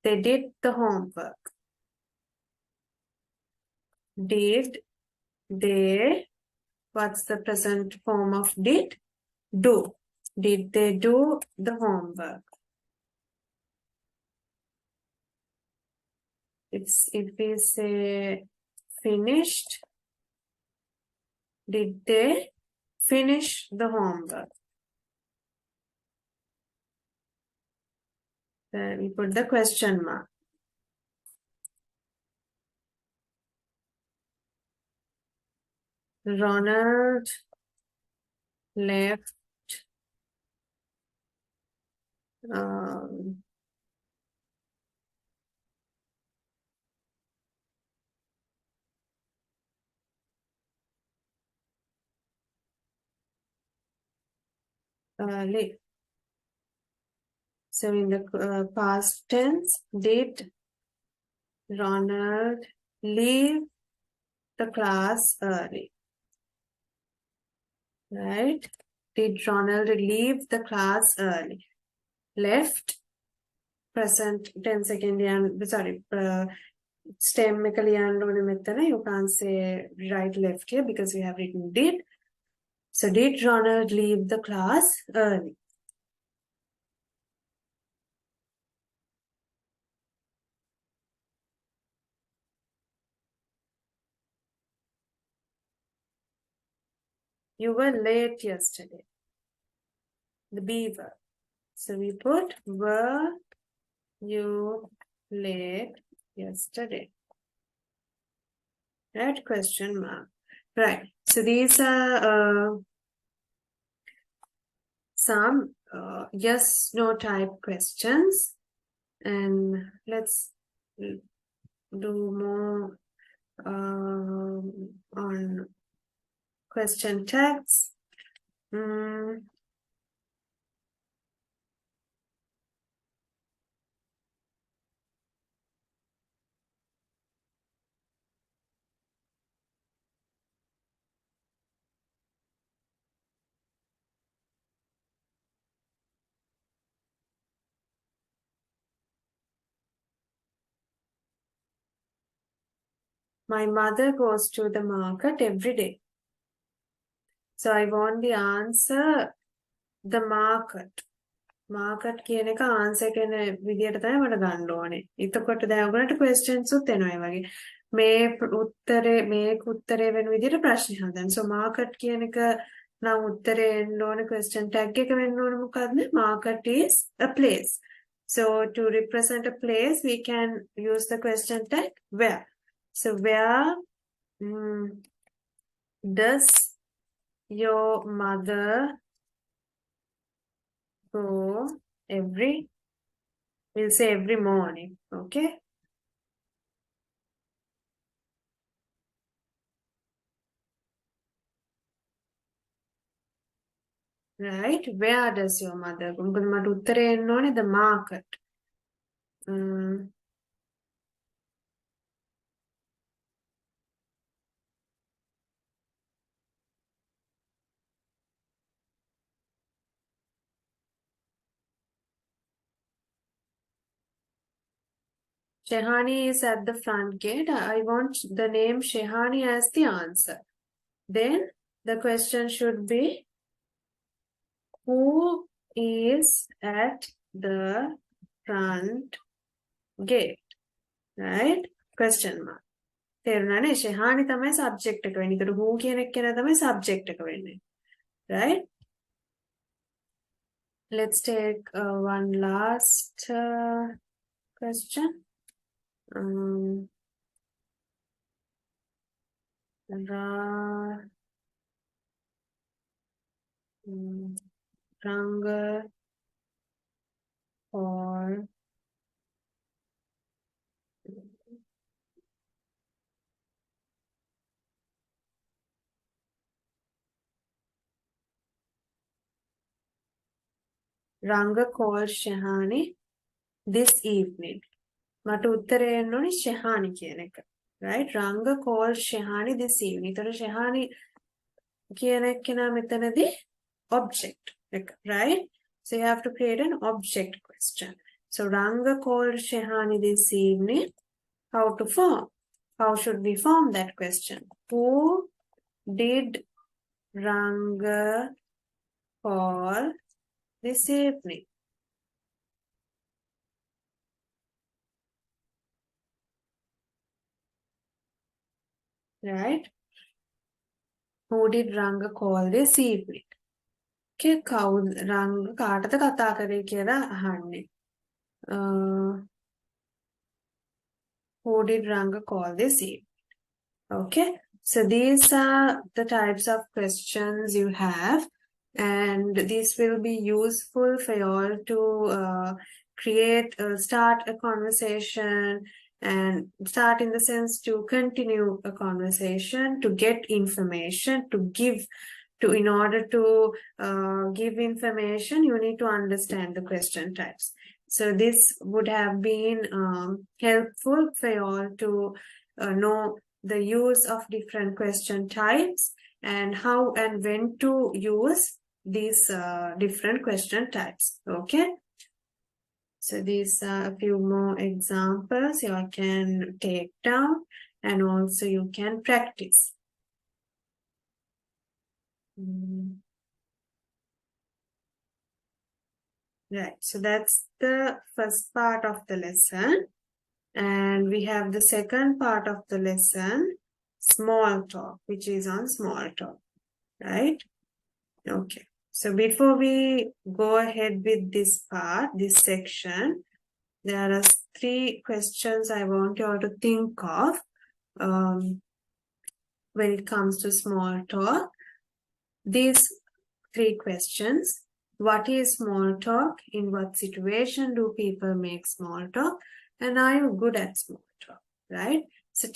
They did the homework. Did they, what's the present form of did? Do. Did they do the homework? If we say finished, did they finish the homework? Then we put the question mark. Ronald left early. So in the past tense, did Ronald leave the class early? Right? Did Ronald leave the class early? Left, present tense second and sorry, stem you can't say right left here because we have written did. So did Ronald leave the class early? You were late yesterday. The beaver. So we put were you late yesterday? Right? Question mark. Right. So these are some yes, no type questions. And let's do more on question tags. My mother goes to the market every day. So I want the answer, the market. Market කියන එක answer කරන විදියට තමයි මට ගන්න ඕනේ. එතකොට දැන් ඔයගොල්ලන්ට questions උත් එනවා වගේ. මේ උත්තරේ වෙන විදියට ප්‍රශ්න හදන්න. So market කියන එක නම් උත්තරේ එන්න ඕනේ question tag එක වෙන්න ඕනේ මොකද්ද? Market is a place. So to represent a place we can use the question tag where. So where does your mother go we'll say every morning, okay? Right? Where does your mother go? මොකද මට උත්තරේ එන්න ඕනේ the market. Shehani is at the front gate. I want the name Shehani as the answer. Then the question should be who is at the front gate? Right? Question mark. තේරුණානේ ශෙහානි තමයි subject එක වෙන්නේ. ඒකට who කියන එක කෙනා තමයි subject එක වෙන්නේ. Right? Let's take one last question. Ranga or Ranga called Shehani this evening. මට උත්තරේ එන්න ඕනේ Shehani කියන එක. Right? Ranga called Shehani this evening. ඒතර Shehani කියන කෙනා මෙතනදී object එක. Right? So you have to create an object question. So Ranga called Shehani this evening. How to form? How should we form that question? Who did Ranga call this evening? Right? Who did Ranga call this evening? Okay, Ranga කාටද කතා කරේ කියලා අහන්නේ. Who did Ranga call this evening? Okay, so these are the types of questions you have. and this will be useful for you all to start a conversation, and start in the sense to continue a conversation, to get information, to give. In order to give information, you need to understand the question types. So this would have been helpful for you all to know the use of different question types and how and when to use these different question types. Okay. So these are a few more examples you can take down, and also you can practice. Right, so that's the first part of the lesson. And we have the second part of the lesson, small talk, which is on small talk, right? Okay, so before we go ahead with this part, this section, there are 3 questions I want you all to think of when it comes to small talk. These 3 questions. What is small talk? In what situation do people make small talk? And are you good at small talk, right? So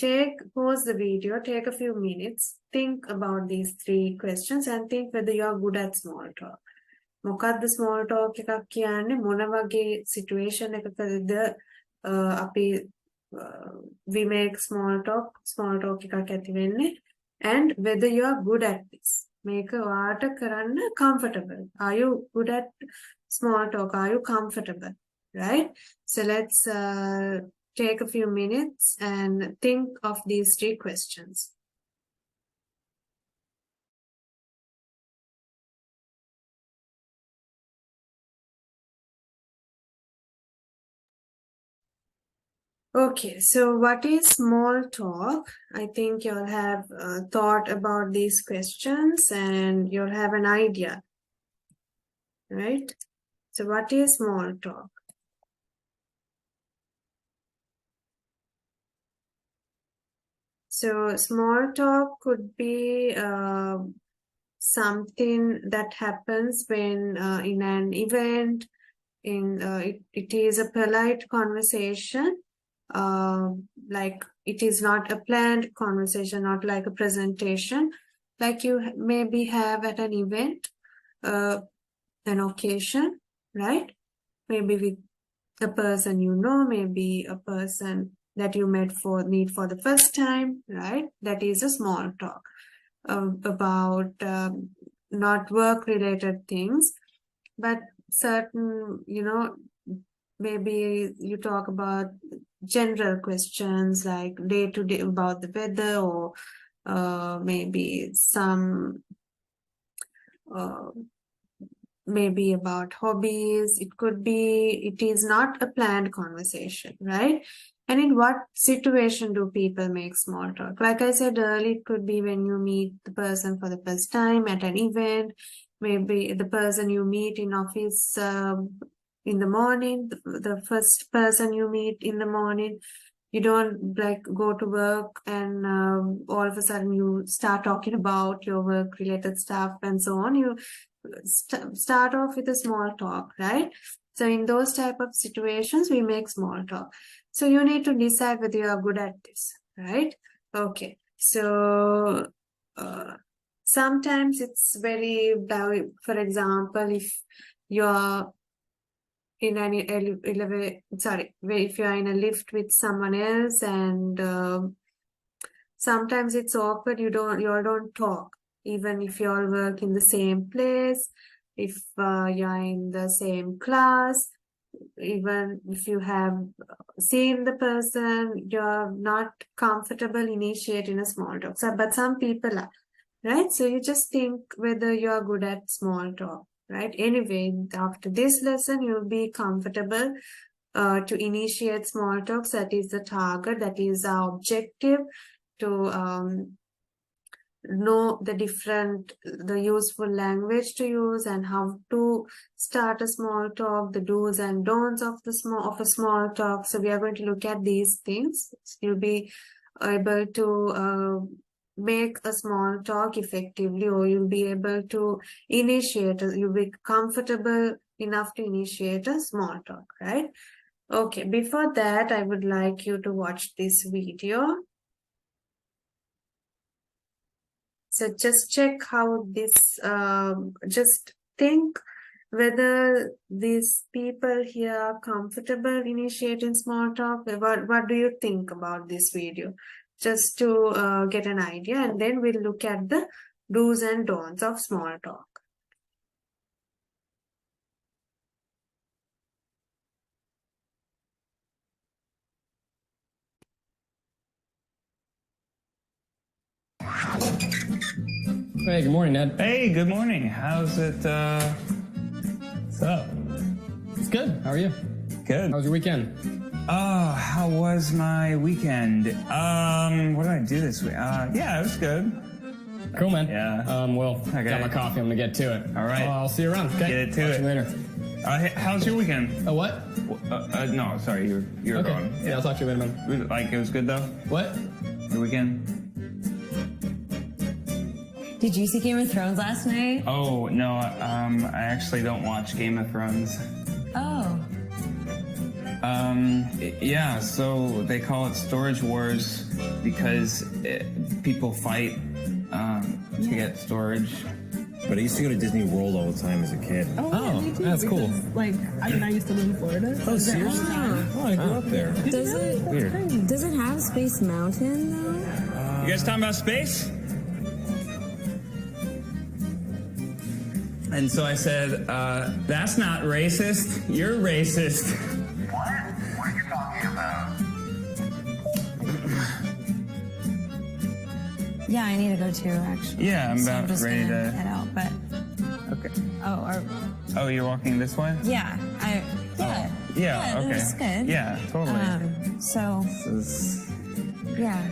pause the video, take a few minutes, think about these 3 questions and think whether you are good at small talk. මොකද්ද small talk එකක් කියන්නේ? මොන වගේ situation එකකද අපි we make small talk එකක් ඇති වෙන්නේ, and whether you are good at this. Make a water karanna comfortable. Are you good at small talk? Are you comfortable? Right? So let's take a few minutes and think of these 3 questions. Okay, so what is small talk? I think you'll have thought about these questions and you'll have an idea, right? So what is small talk? So small talk could be something that happens when in an event, it is a polite conversation, like it is not a planned conversation, not like a presentation, like you maybe have at an event, an occasion, right? Maybe with a person you know, maybe a person that you meet for the first time, right? That is a small talk about not work-related things, but certain, maybe you talk about general questions like day-to-day about the weather, or maybe some maybe about hobbies. It is not a planned conversation, right? And in what situation do people make small talk? Like I said earlier, it could be when you meet the person for the first time at an event, maybe the person you meet in office in the morning, the first person you meet in the morning. You don't like go to work and all of a sudden you start talking about your work related stuff and so on. You start off with a small talk, right? So in those type of situations, we make small talk. So you need to decide whether you are good at this, right? Okay. So sometimes it's very, for example, if you're in an elevator, if you're in a lift with someone else, and sometimes it's awkward, you all don't talk, even if you all work in the same place, if you're in the same class, even if you have seen the person, you're not comfortable initiating a small talk. So, but some people are, right? So you just think whether you're good at small talk, right? Anyway, after this lesson, you'll be comfortable to initiate small talks. That is the target, that is our objective, to know the useful language to use and how to start a small talk, the do's and don'ts of a small talk. So we are going to look at these things. You'll be able to make a small talk effectively, or you'll be able to initiate, you'll be comfortable enough to initiate a small talk, right? Okay, before that, I would like you to watch this video. So just check how this, just think whether these people here are comfortable initiating small talk. What do you think about this video? Just to get an idea, and then we'll look at the do's and don'ts of small talk. Hey, good morning, Ned. Hey, good morning. How's it, what's up? It's good. How are you? Good. How was your weekend? Oh, how was my weekend? What did I do this week? Yeah, it was good. Cool, man. Yeah. Well, Okay. got my coffee. I'm gonna get to it. All right. I'll see you around. Okay. Get it to Talk it. you later. Hey, how's your weekend? Oh, what? No, sorry, you're Okay. gone. Yeah, I'll talk to you later, man. Like, it was good though? What? Your weekend? Did you see Game of Thrones last night? Oh, no, I actually don't watch Game of Thrones. Oh. Yeah, so they call it Storage Wars because people fight to get storage. But I used to go to Disney World all the time as a kid. Oh, me too, that's cool. because, Like, I used to live in Florida. Oh, seriously? Oh, I grew up there. Does it have Space Mountain though? You guys talking about space? And so I said, that's not racist. You're racist. What? What are you talking about? Yeah, I need to go too, actually. Yeah, I'm So about just ready gonna to- head out. But Okay. Oh, you're walking this way? yeah, Yeah, okay. That's good. Yeah, totally. So This is, yeah,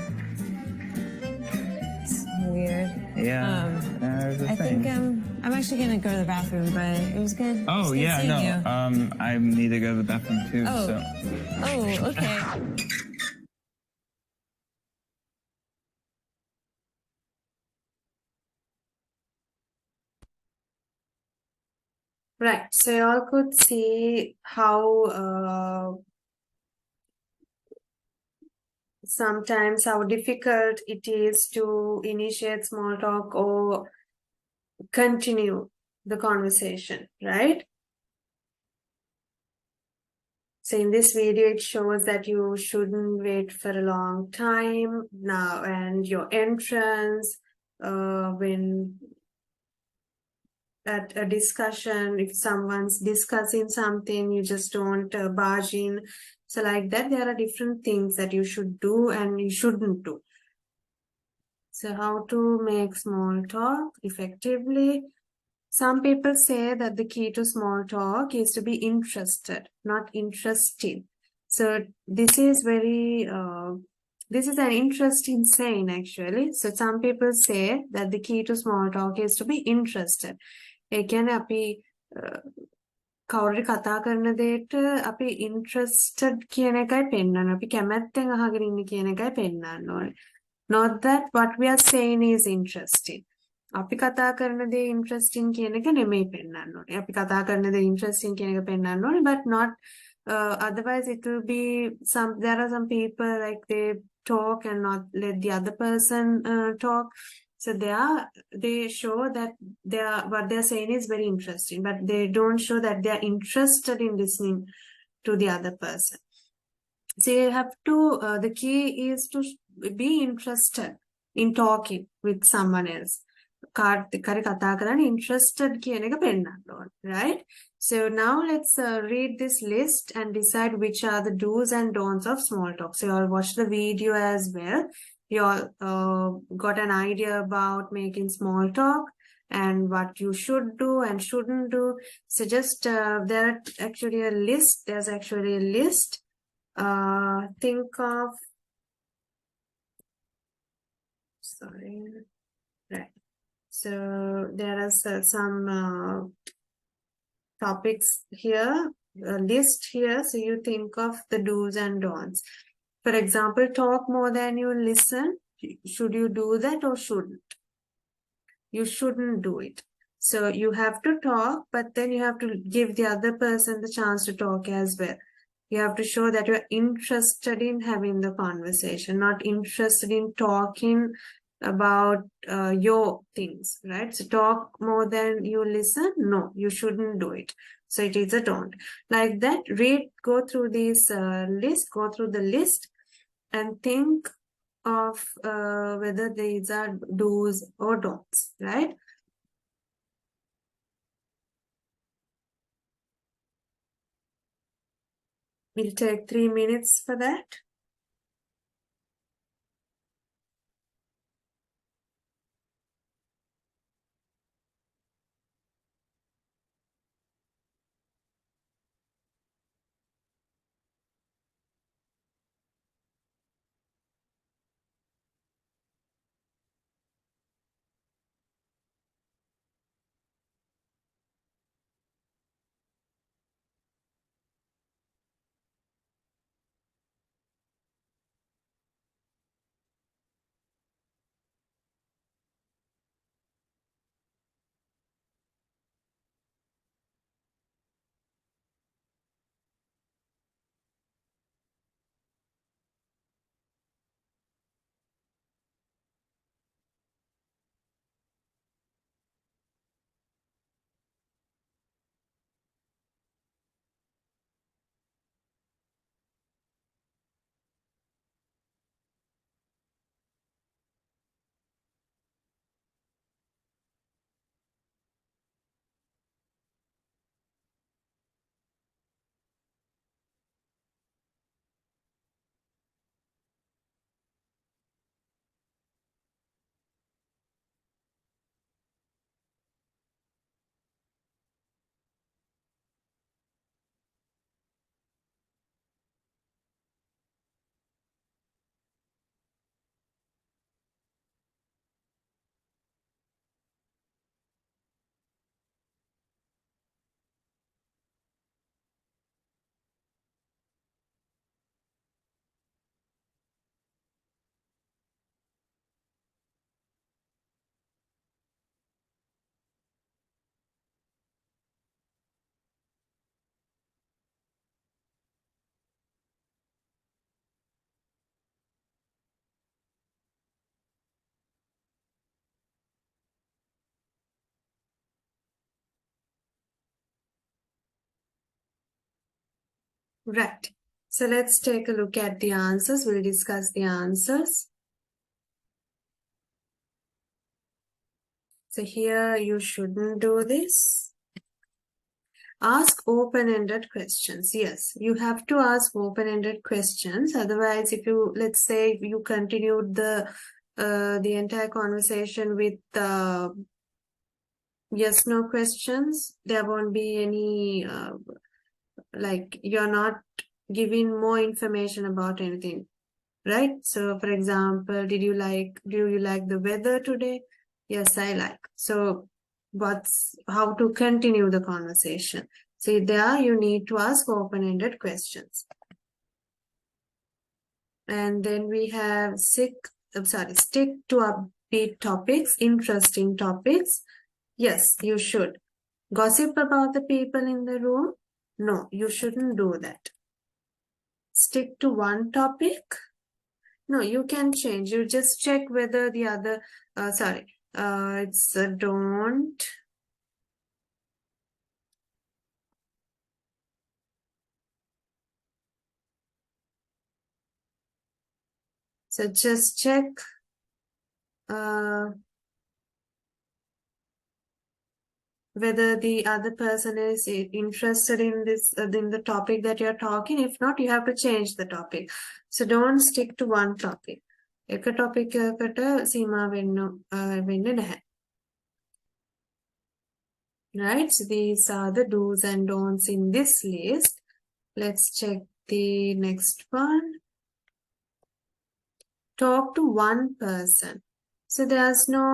it's weird. yeah, there's a I thing. think I'm actually gonna go to the bathroom, but it was good. It was Oh, good yeah, seeing no, you. I need to go to the bathroom too, Oh. so. Oh, okay. Right, so you all could see how sometimes how difficult it is to initiate small talk or continue the conversation, right? So in this video, it shows that you shouldn't wait for a long time now, and your entrance when at a discussion, if someone's discussing something, you just don't barge in. So like that, there are different things that you should do and you shouldn't do. So how to make small talk effectively? Some people say that the key to small talk is to be interested, not interested. So this is very, this is an interesting saying actually. So some people say that the key to small talk is to be interested. ඒ කියන්නේ අපි කවුරුරි කතා කරන දෙයට අපි interested කියන එකයි පෙන්වන්න. අපි කැමැත්තෙන් අහගෙන ඉන්න කියන එකයි පෙන්වන්න ඕනේ. Not that what we are saying is interesting. අපි කතා කරන දේ interesting කියන එක නෙමෙයි පෙන්වන්න ඕනේ. අපි කතා කරන දේ interesting කියන එක පෙන්වන්න ඕනේ, but not otherwise it will be there are some people like they talk and not let the other person talk. So they show that what they're saying is very interesting, but they don't show that they're interested in listening to the other person. So you have to, the key is to be interested in talking with someone else. Interested right? So now let's read this list and decide which are the do's and don'ts of small talk. So you'll watch the video as well. You all got an idea about making small talk and what you should do and shouldn't do. So just there's actually a list. Think of, sorry, right. So there are some topics here, a list here. So you think of the do's and don'ts. For example, talk more than you listen. should you do that or shouldn't? You shouldn't do it. So you have to talk, but then you have to give the other person the chance to talk as well. You have to show that you're interested in having the conversation, not interested in talking about your things, right? So talk more than you listen. No, you shouldn't do it. So it is a don't. Like that, go through this go through the list and think of whether these are do's or don'ts, right? We'll take 3 minutes for that. Right. So let's take a look at the answers. We'll discuss the answers. So here you shouldn't do this. Ask open-ended questions. Yes, you have to ask open-ended questions. Otherwise, if you, let's say you continued the entire conversation with yes, no questions, there won't be any, like you're not giving more information about anything, right? So for example, do you like the weather today? Yes, I like. So how to continue the conversation? See, there you need to ask open-ended questions. And then we have stick to upbeat topics, interesting topics. Yes, you should. Gossip about the people in the room? No, you shouldn't do that. Stick to one topic? No, you can change. You just check whether the other, it's a don't. So just check whether the other person is interested in this, in the topic that you're talking. If not, you have to change the topic. So don't stick to one topic. එක topic එකට සීමා වෙන්නේ නැහැ. Right, so these are the do's and don'ts in this list. Let's check the next one. Talk to one person. So there's no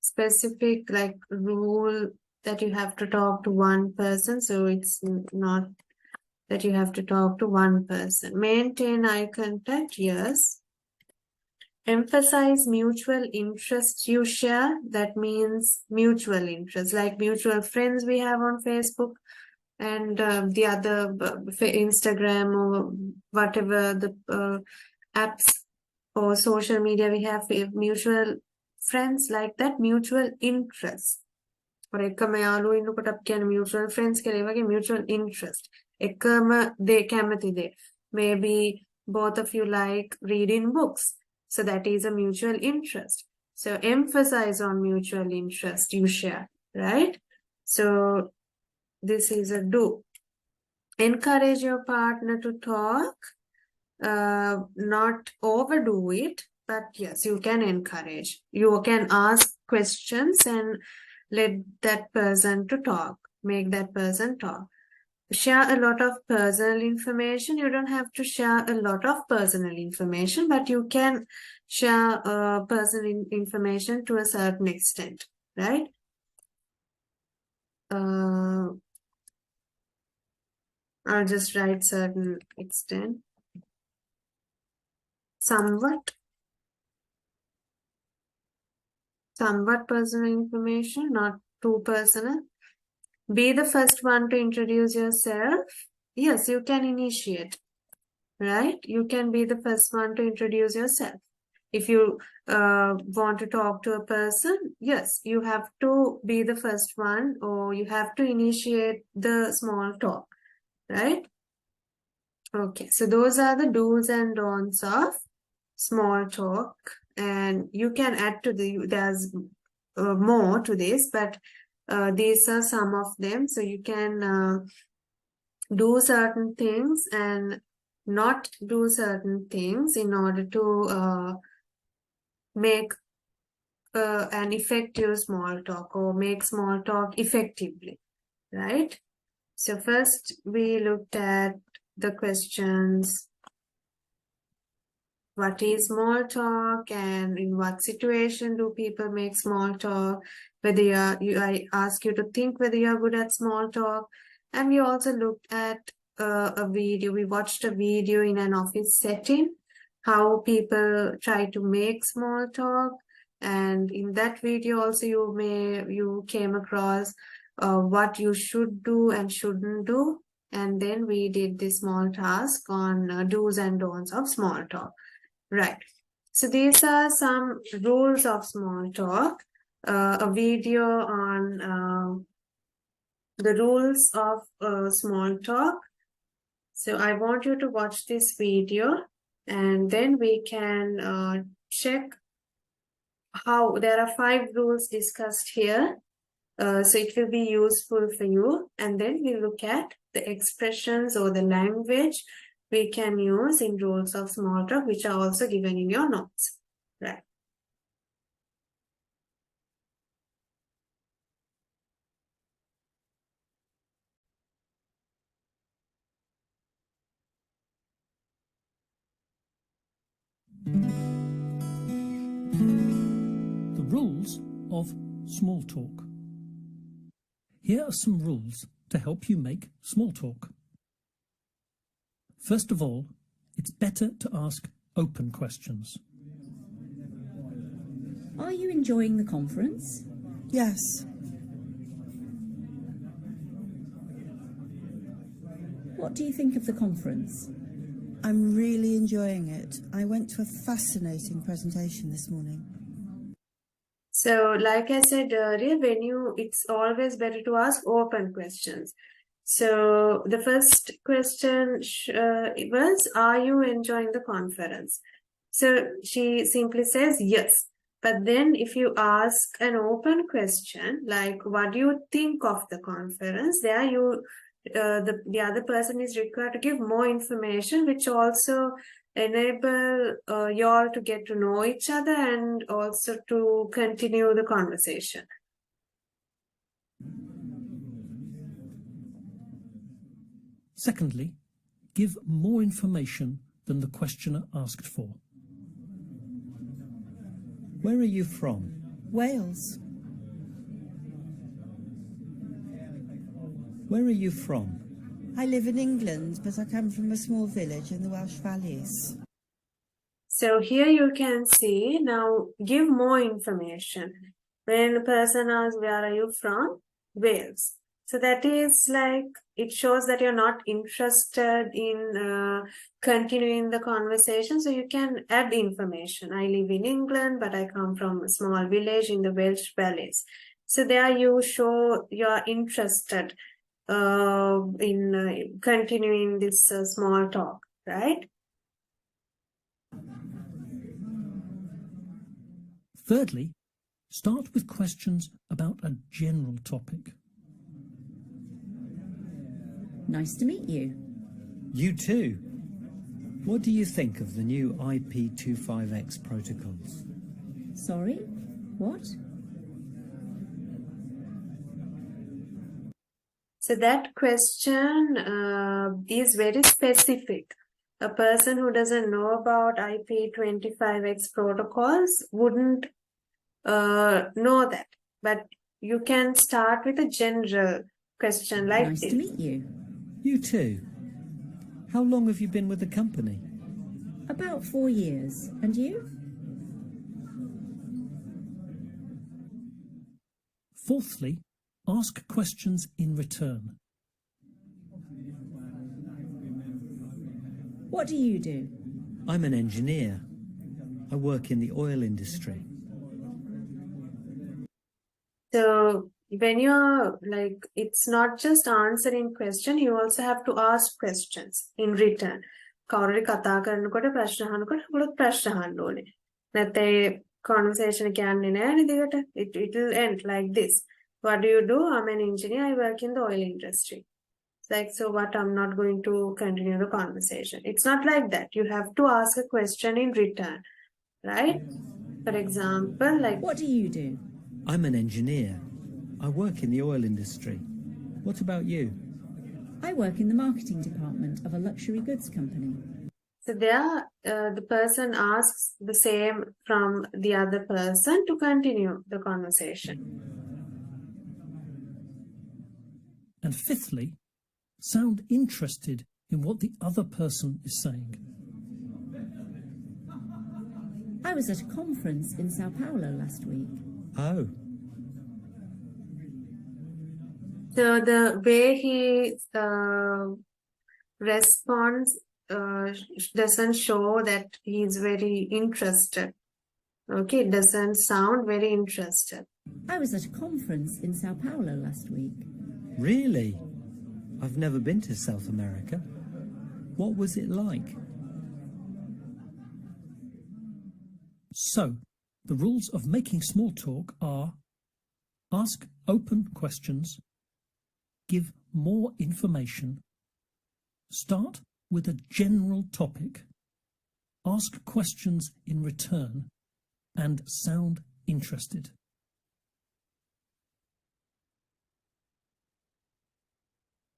specific like rule that you have to talk to one person. So it's not that you have to talk to one person. Maintain eye contact, yes. Emphasize mutual interests you share. That means mutual interests, like mutual friends we have on Facebook and the other Instagram or whatever the apps or social media we have, mutual friends like that, mutual interests. For එකම යාළුවෝ ඉන්නකොට අපි කියන්නේ mutual friends කියලා. ඒ වගේ mutual interest. එකම දේ කැමති දේ. Maybe both of you like reading books. So that is a mutual interest. So emphasize on mutual interest you share, right? So this is a do. Encourage your partner to talk. Not overdo it, but yes, you can encourage. You can ask questions and let that person to talk. Make that person talk. Share a lot of personal information. You don't have to share a lot of personal information, but you can share personal information to a certain extent, right? I'll just write certain extent. Somewhat personal information, not too personal. Be the first one to introduce yourself. Yes, you can initiate, right? You can be the first one to introduce yourself. If you want to talk to a person, yes, you have to be the first one, or you have to initiate the small talk, right? Okay, so those are the do's and don'ts of small talk, and you can add to there's more to this, but these are some of them. So you can do certain things and not do certain things in order to make an effective small talk, or make small talk effectively, right? So first we looked at the questions. What is small talk, and in what situation do people make small talk? Whether I ask you to think whether you are good at small talk. And we also looked at a video. We watched a video in an office setting, how people try to make small talk. And in that video also you came across what you should do and shouldn't do. And then we did this small task on do's and don'ts of small talk. Right. So these are some rules of small talk. A video on the rules of small talk. So I want you to watch this video, and then we can check how there are 5 rules discussed here. So it will be useful for you. And then we look at the expressions or the language we can use in rules of small talk, which are also given in your notes, right? The rules of small talk. Here are some rules to help you make small talk. First of all, it's better to ask open questions. Are you enjoying the conference? Yes. What do you think of the conference? I'm really enjoying it. I went to a fascinating presentation this morning. So, like I said earlier, it's always better to ask open questions. So, the first question was, are you enjoying the conference? So, she simply says yes. But then if you ask an open question, like, what do you think of the conference? There the other person is required to give more information, which also enable you all to get to know each other and also to continue the conversation. Secondly, give more information than the questioner asked for. Where are you from? Wales. Where are you from? I live in England, but I come from a small village in the Welsh Valleys. So here you can see, now give more information. When a person asks, where are you from? Wales. So that is like, it shows that you're not interested in continuing the conversation. So you can add information. I live in England, but I come from a small village in the Welsh Valleys. So there you show you're interested in continuing this small talk, right? Thirdly, start with questions about a general topic. Nice to meet you. You too. What do you think of the new IP25X protocols? Sorry? What? So that question is very specific. A person who doesn't know about IP25X protocols wouldn't know that. But you can start with a general question like Nice this. to meet you. You too. How long have you been with the company? About 4 years. And you? Fourthly, ask questions in return. What do you do? I'm an engineer. I work in the oil industry. So when you're like, it's not just answering question, you also have to ask questions in return. කවුරුරි කතා කරනකොට ප්‍රශ්න අහනකොට ඔයගොල්ලෝ ප්‍රශ්න අහන්න ඕනේ. නැත්නම් conversation එක යන්නේ නැහැ නේද? It will end like this. What do you do? I'm an engineer. I work in the oil industry. It's like, so what? I'm not going to continue the conversation. It's not like that. You have to ask a question in return, right? For example, like, what do you do? I'm an engineer. I work in the oil industry. What about you? I work in the marketing department of a luxury goods company. So there, the person asks the same from the other person to continue the conversation. And fifthly, sound interested in what the other person is saying. I was at a conference in Sao Paulo last week. Oh. So the way he responds doesn't show that he's very interested. Okay, it doesn't sound very interested. I was at a conference in Sao Paulo last week. Really? I've never been to South America. What was it like? So, the rules of making small talk are: ask open questions, give more information, start with a general topic, ask questions in return, and sound interested.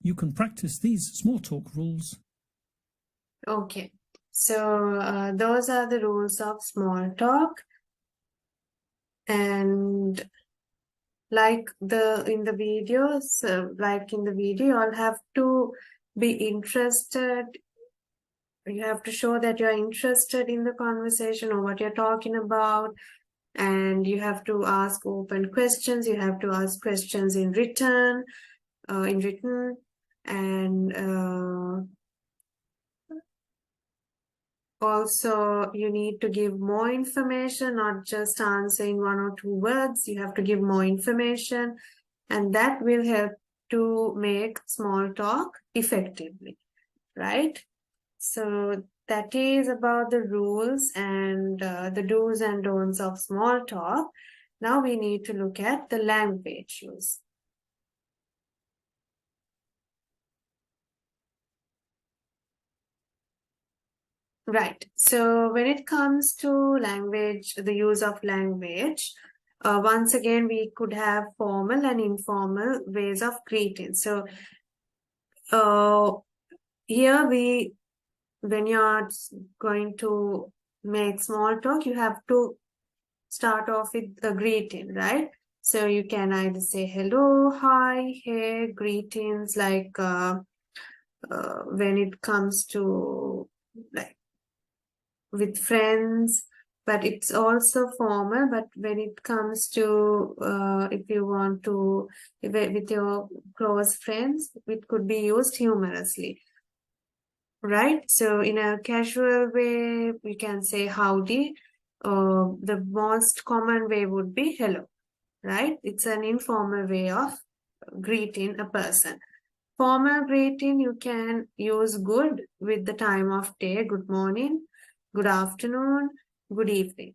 You can practice these small talk rules. Okay, so those are the rules of small talk. And like in the videos, you all have to be interested. You have to show that you're interested in the conversation or what you're talking about. And you have to ask open questions. You have to ask questions in written. And also you need to give more information, not just answering 1 or 2 words. You have to give more information, and that will help to make small talk effectively, right? So that is about the rules and the do's and don'ts of small talk. Now we need to look at the language use. Right. So when it comes to language, the use of language, once again, we could have formal and informal ways of greeting. So here when you're going to make small talk, you have to start off with a greeting, right? So you can either say hello, hi, hey, greetings, like when it comes to like with friends, but it's also formal. But when it comes to if you want to with your close friends, it could be used humorously, right? So in a casual way, we can say howdy. The most common way would be hello, right? It's an informal way of greeting a person. Formal greeting, you can use good with the time of day, good morning, good afternoon, good evening,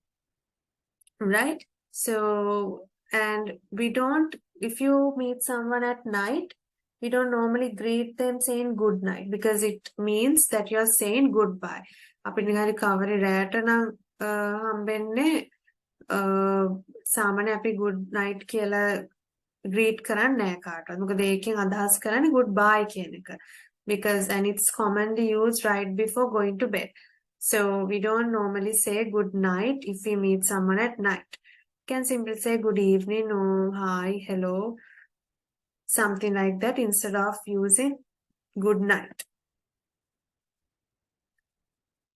right? So, and we don't, if you meet someone at night, we don't normally greet them saying good night because it means that you're saying goodbye. අපි නිකන් කවරේ රැට නම් හම්බෙන්නේ සාමාන්‍ය අපි good night කියලා greet කරන්නේ නැහැ කාටවත්. මොකද ඒකෙන් අදහස් කරන්නේ goodbye කියන එක. Because and it's commonly used right before going to bed. So we don't normally say good night if we meet someone at night. You can simply say good evening or hi, hello, something like that instead of using good night.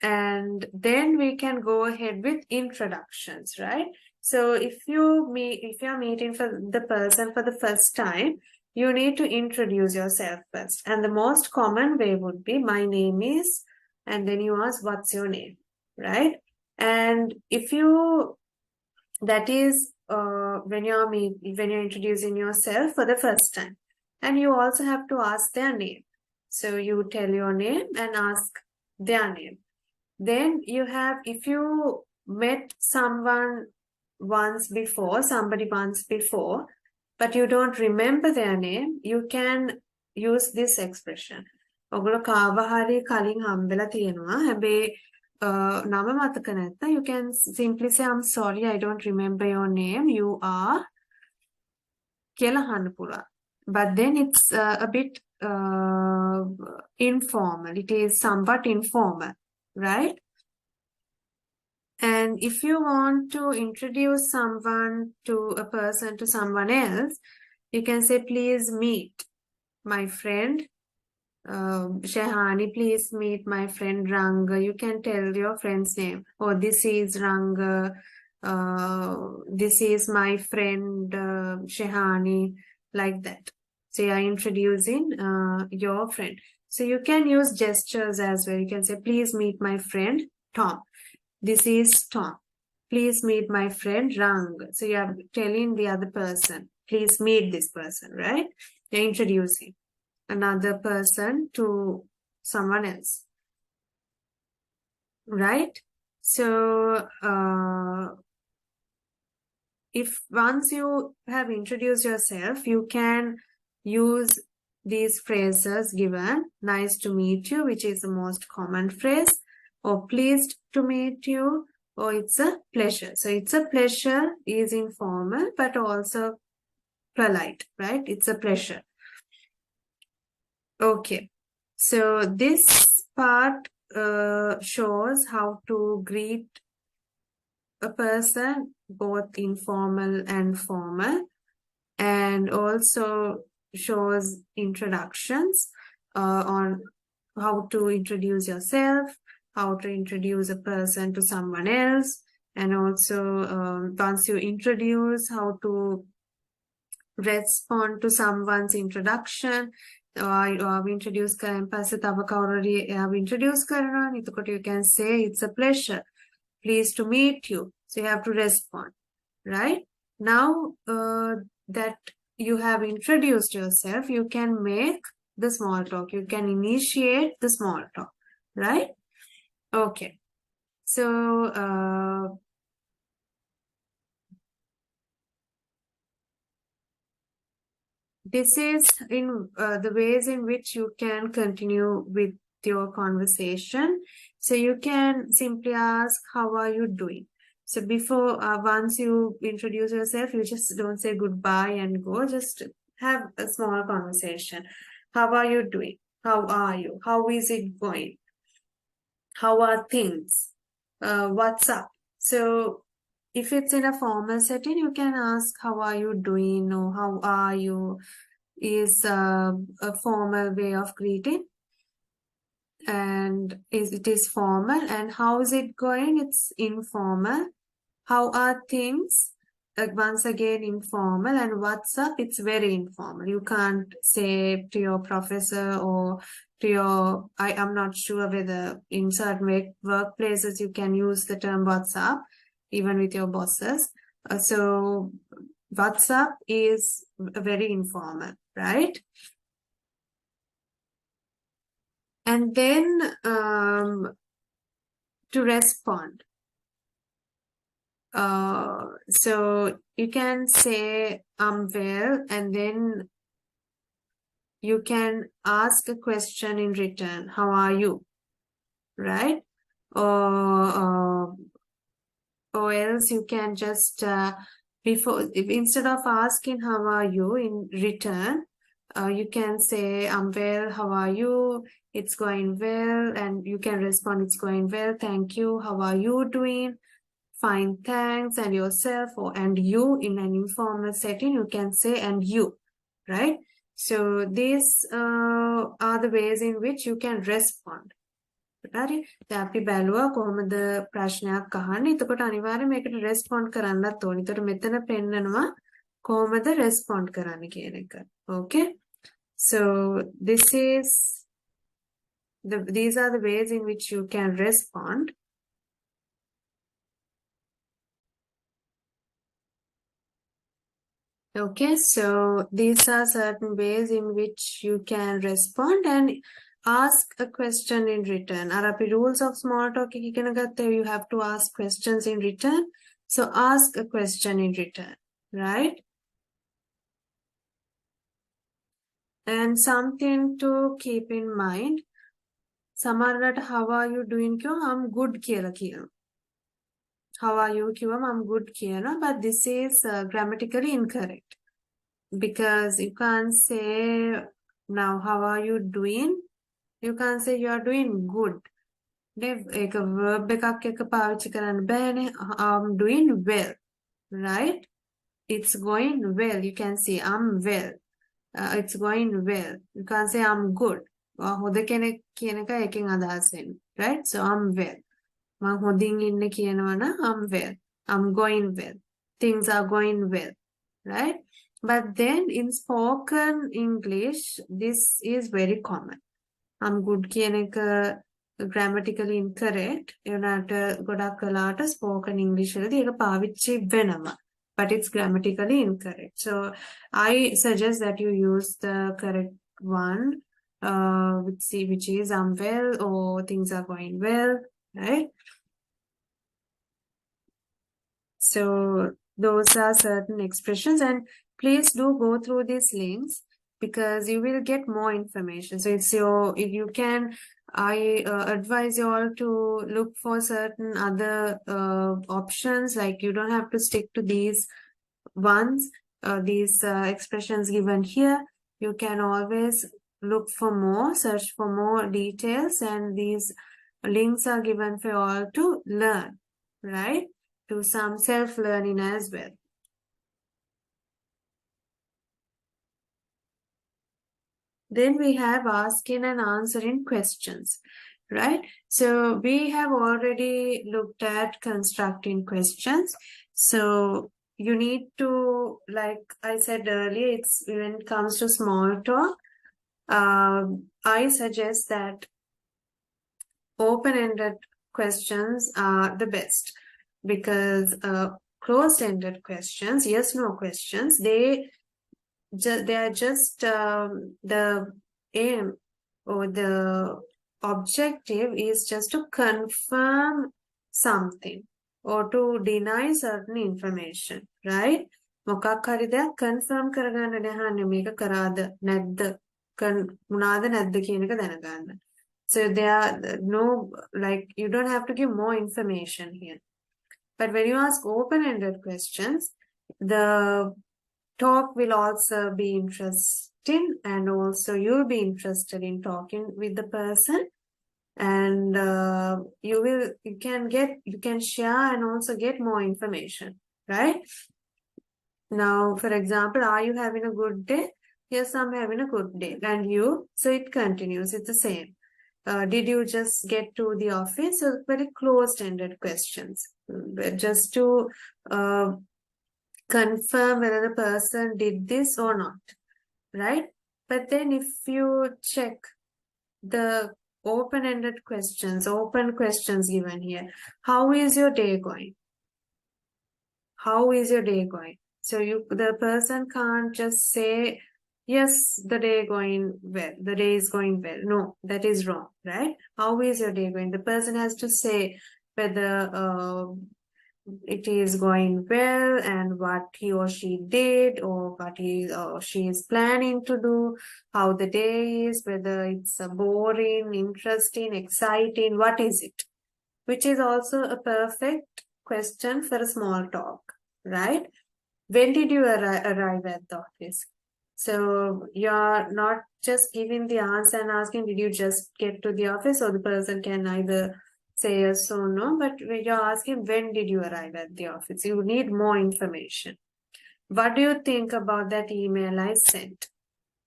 And then we can go ahead with introductions, right? So if you're meeting for the person for the first time, you need to introduce yourself first. And the most common way would be my name is, and then you ask what's your name, right? And if you, that is when you're introducing yourself for the first time, and you also have to ask their name. So you tell your name and ask their name. Then you have, if you met somebody once before, but you don't remember their name, you can use this expression. ඔගොල්ලෝ කාව හරි කලින් හම්බෙලා තියෙනවා. හැබැයි නම මතක නැත්නම් you can simply say I'm sorry I don't remember your name. You are කියලා අහන්න පුළුවන්. But then it's a bit informal. It is somewhat informal, right? And if you want to introduce someone to a person to someone else, you can say, please meet my friend Shehani, please meet my friend Ranga. You can tell your friend's name. Oh, this is Ranga. This is my friend Shehani, like that. So you are introducing your friend. So you can use gestures as well. You can say, please meet my friend Tom. This is Tom. Please meet my friend Rang. So you are telling the other person, please meet this person, right? You're introducing another person to someone else, right? So if once you have introduced yourself, you can use these phrases given. Nice to meet you, which is the most common phrase, or pleased to meet you, or it's a pleasure. So it's a pleasure is informal but also polite, right? It's a pleasure. Okay, so this part shows how to greet a person, both informal and formal, and also shows introductions on how to introduce yourself, how to introduce a person to someone else, and also once you introduce, how to respond to someone's introduction. Introduce කරන් පස්සේ තව කවුරුරි එයාව introduce කරනවා. එතකොට you can say it's a pleasure, pleased to meet you. So you have to respond, right? Now that you have introduced yourself, you can make the small talk. You can initiate the small talk, right? Okay. So this is in the ways in which you can continue with your conversation. So you can simply ask, how are you doing? So before, once you introduce yourself, you just don't say goodbye and go, just have a small conversation. How are you doing? How are you? How is it going? How are things? What's up? So if it's in a formal setting, you can ask, how are you doing? Or how are you? Is a formal way of greeting. and it is formal. And how is it going? It's informal. How are things? Once again, informal. And what's up? It's very informal. You can't say to your professor or to your, I'm not sure whether in certain workplaces you can use the term what's up, even with your bosses. So what's up is very informal, right? And then to respond. So you can say I'm well, and then you can ask a question in return. How are you? Right? Or else you can just instead of asking how are you in return, you can say I'm well, how are you? It's going well, and you can respond it's going well, thank you, how are you doing? Fine, thanks, and yourself, and you. In an informal setting you can say and you, right? So these are the ways in which you can respond. හරි දැන් අපි බැලුවා කොහොමද ප්‍රශ්නයක් අහන්නේ. එතකොට අනිවාර්යයෙන් මේකට රෙස්පොන්ඩ් කරන්නත් ඕනේ. එතකොට මෙතන පෙන්නනවා කොහොමද රෙස්පොන්ඩ් කරන්න කියන එක. Okay, so these are the ways in which you can respond. Okay, so these are certain ways in which you can respond and ask a question in return. Arapi rules of small talk you have to ask questions in return. So ask a question in return, right? And something to keep in mind. Samarata, how are you doing? I'm good kiyala. How are you? I'm good kiyala. But this is grammatically incorrect. Because you can't say now how are you doing? You can't say you are doing good. Ek verb එකක් පාවිච්චි කරන්න බෑනේ. I'm doing well, right? It's going well. You can say I'm well. It's going well. You can't say I'm good. හොඳ කෙනෙක් කියන එක එකෙන් අදහස් වෙන්නේ, right? So I'm well. මම හොඳින් ඉන්නේ කියනවා නම් I'm well. I'm going well. Things are going well, right? But then in spoken English, this is very common. I'm good කියන එක grammatically incorrect. ඒනට ගොඩක් කලාට spoken English වලදී ඒක පාවිච්චි වෙනවා. But it's grammatically incorrect. So I suggest that you use the correct one, which is I'm well or things are going well, right? So those are certain expressions, and please do go through these links because you will get more information. So I advise you all to look for certain other options. Like you don't have to stick to these ones, these expressions given here. You can always look for more, search for more details, and these links are given for all to learn, right? Do some self-learning as well. Then we have asking and answering questions, right? So we have already looked at constructing questions. So you need to, like I said earlier, when it comes to small talk, I suggest that open-ended questions are the best because closed-ended questions, yes/no questions, they are just the aim or the objective is just to confirm something or to deny certain information, right? මොකක් හරි දෙයක් confirm කරගන්න නෑහන්නේ මේක කරාද නැද්ද මොනවාද නැද්ද කියන එක දැනගන්න. So there are no, like, you don't have to give more information here. But when you ask open-ended questions, the talk will also be interesting, and also you'll be interested in talking with the person, and you can share and also get more information, right? Now, for example, are you having a good day? Yes, I'm having a good day. And you? So it continues. It's the same. did you just get to the office? So very closed-ended questions, just to confirm whether the person did this or not, right? But then if you check the open-ended questions, open questions given here, how is your day going? How is your day going? So the person can't just say, yes, the day going well, the day is going well. No, that is wrong, right? How is your day going? The person has to say whether it is going well and what he or she did, or what he or she is planning to do, how the day is, whether it's boring, interesting, exciting, what is it? Which is also a perfect question for a small talk, right? When did you arrive at the office? So you're not just giving the answer and asking, did you just get to the office? Or the person can either say yes or no, but you're asking, when did you arrive at the office? You need more information. What do you think about that email I sent?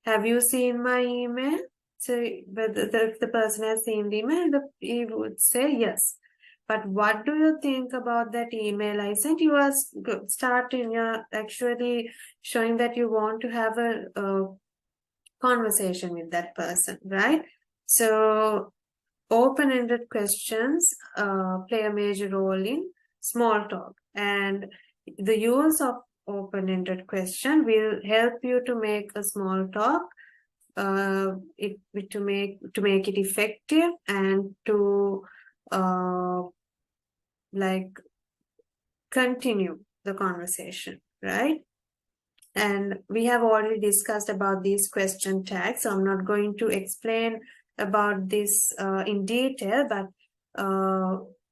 Have you seen my email? So whether the person has seen the email, he would say yes. But what do you think about that email I sent? You are starting, you're actually showing that you want to have a conversation with that person, right? So open-ended questions play a major role in small talk, and the use of open-ended question will help you to make a small talk, to make it effective, and to like continue the conversation, right? And we have already discussed about these question tags, so I'm not going to explain about this in detail, but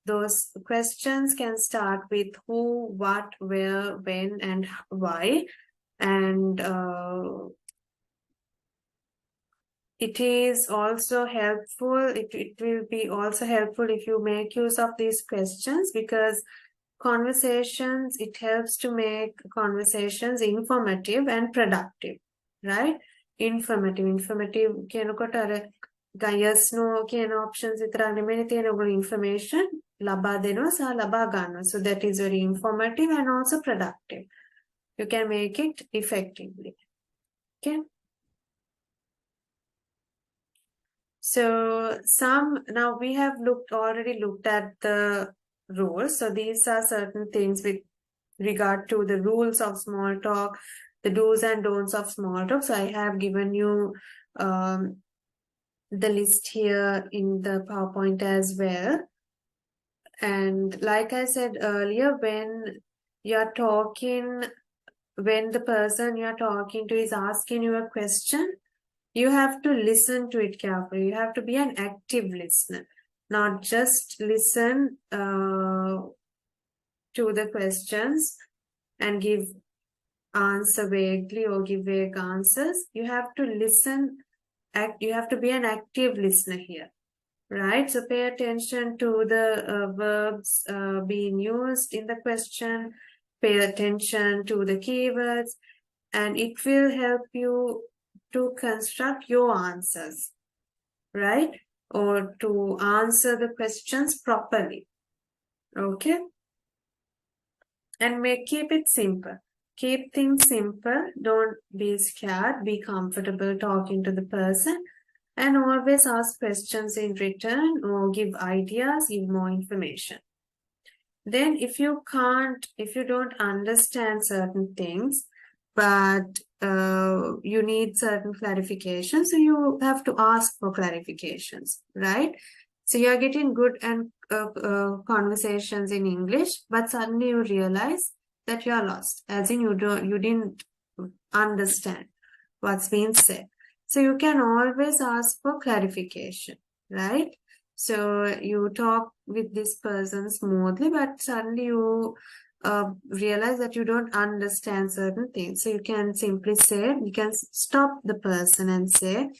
those questions can start with who, what, where, when, and why. And it is also helpful, it will be also helpful if you make use of these questions, because conversations, it helps to make conversations informative and productive, right? Informative කියනකොට අර yes no කියන options විතරක් නෙමෙයි තියෙන, ඔයගොල්ලෝ information ලබා දෙනවා සහ ලබා ගන්නවා. So that is very informative and also productive. You can make it effectively. Okay. So now we have already looked at the rules. So these are certain things with regard to the rules of small talk, the do's and don'ts of small talk. So I have given you the list here in the PowerPoint as well. And like I said earlier, when you're talking, when the person you're talking to is asking you a question, you have to listen to it carefully. You have to be an active listener, not just listen to the questions and give answer vaguely or give vague answers. You have to listen. You have to be an active listener here, right? So pay attention to the verbs being used in the question. Pay attention to the keywords, and it will help you to construct your answers, right? Or to answer the questions properly. Okay? And keep it simple. Keep things simple. Don't be scared. Be comfortable talking to the person. And always ask questions in return, or give ideas, give more information. Then if you don't understand certain things, but you need certain clarifications, so you have to ask for clarifications, right? So you're getting good and conversations in English, but suddenly you realize that you're lost, as in you didn't understand what's being said. So you can always ask for clarification, right? So you talk with this person smoothly, but suddenly you realize that you don't understand certain things. So you can simply say, you can stop the person and say,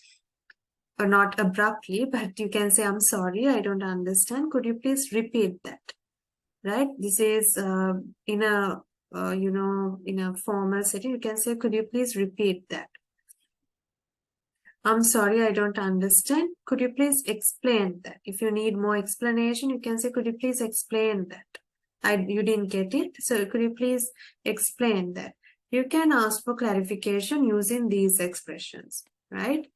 or not abruptly, but you can say, I'm sorry, I don't understand. Could you please repeat that? Right? This is in a formal setting. You can say, could you please repeat that? I'm sorry, I don't understand. Could you please explain that? If you need more explanation, you can say, could you please explain that? You didn't get it, so could you please explain that? You can ask for clarification using these expressions, right?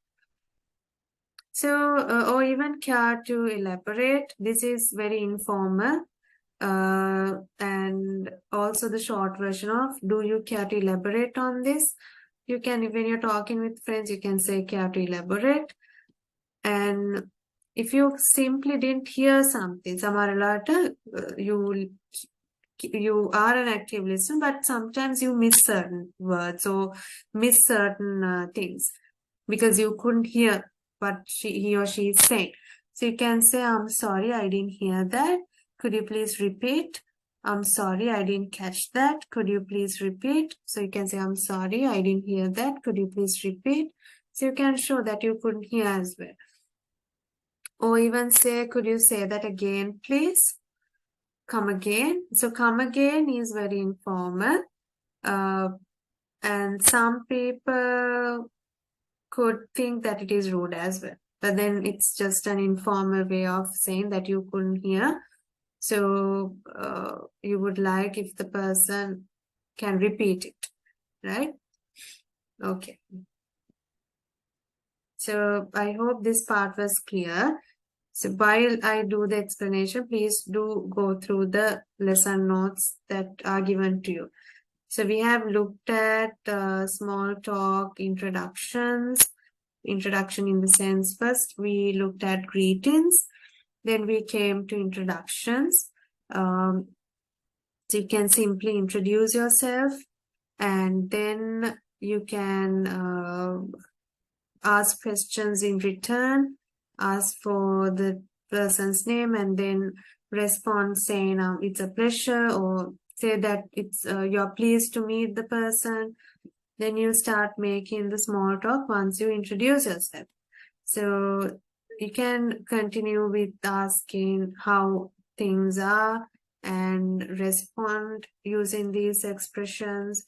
So, or even care to elaborate. This is very informal. And also the short version of, do you care to elaborate on this? You can, when you're talking with friends, you can say care to elaborate. And if you simply didn't hear something, you are an active listener, but sometimes you miss certain words or miss certain things because you couldn't hear what he or she is saying. So you can say, I'm sorry, I didn't hear that. Could you please repeat? I'm sorry, I didn't catch that. Could you please repeat? So you can say, I'm sorry, I didn't hear that. Could you please repeat? So you can show that you couldn't hear as well. Or even say, could you say that again, please? Come again. So come again is very informal. And some people could think that it is rude as well. But then it's just an informal way of saying that you couldn't hear. So you would like if the person can repeat it, right? Okay. So I hope this part was clear. So while I do the explanation, please do go through the lesson notes that are given to you. So we have looked at small talk introductions. Introduction in the sense, first we looked at greetings, then we came to introductions. So you can simply introduce yourself, and then you can ask questions in return, ask for the person's name, and then respond saying it's a pleasure, or say that it's you're pleased to meet the person. Then you start making the small talk once you introduce yourself. So you can continue with asking how things are and respond using these expressions,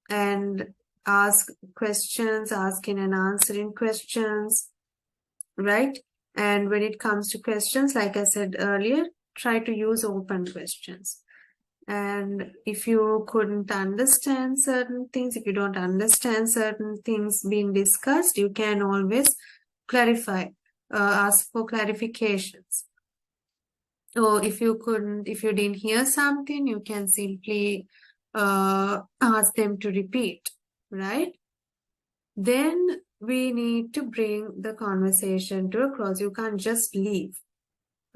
and ask questions, asking and answering questions, right? And when it comes to questions, like I said earlier, try to use open questions. And if you couldn't understand certain things, if you don't understand certain things being discussed, you can always clarify, ask for clarifications. Or if you didn't hear something, you can simply ask them to repeat, right? Then we need to bring the conversation to a close. You can't just leave,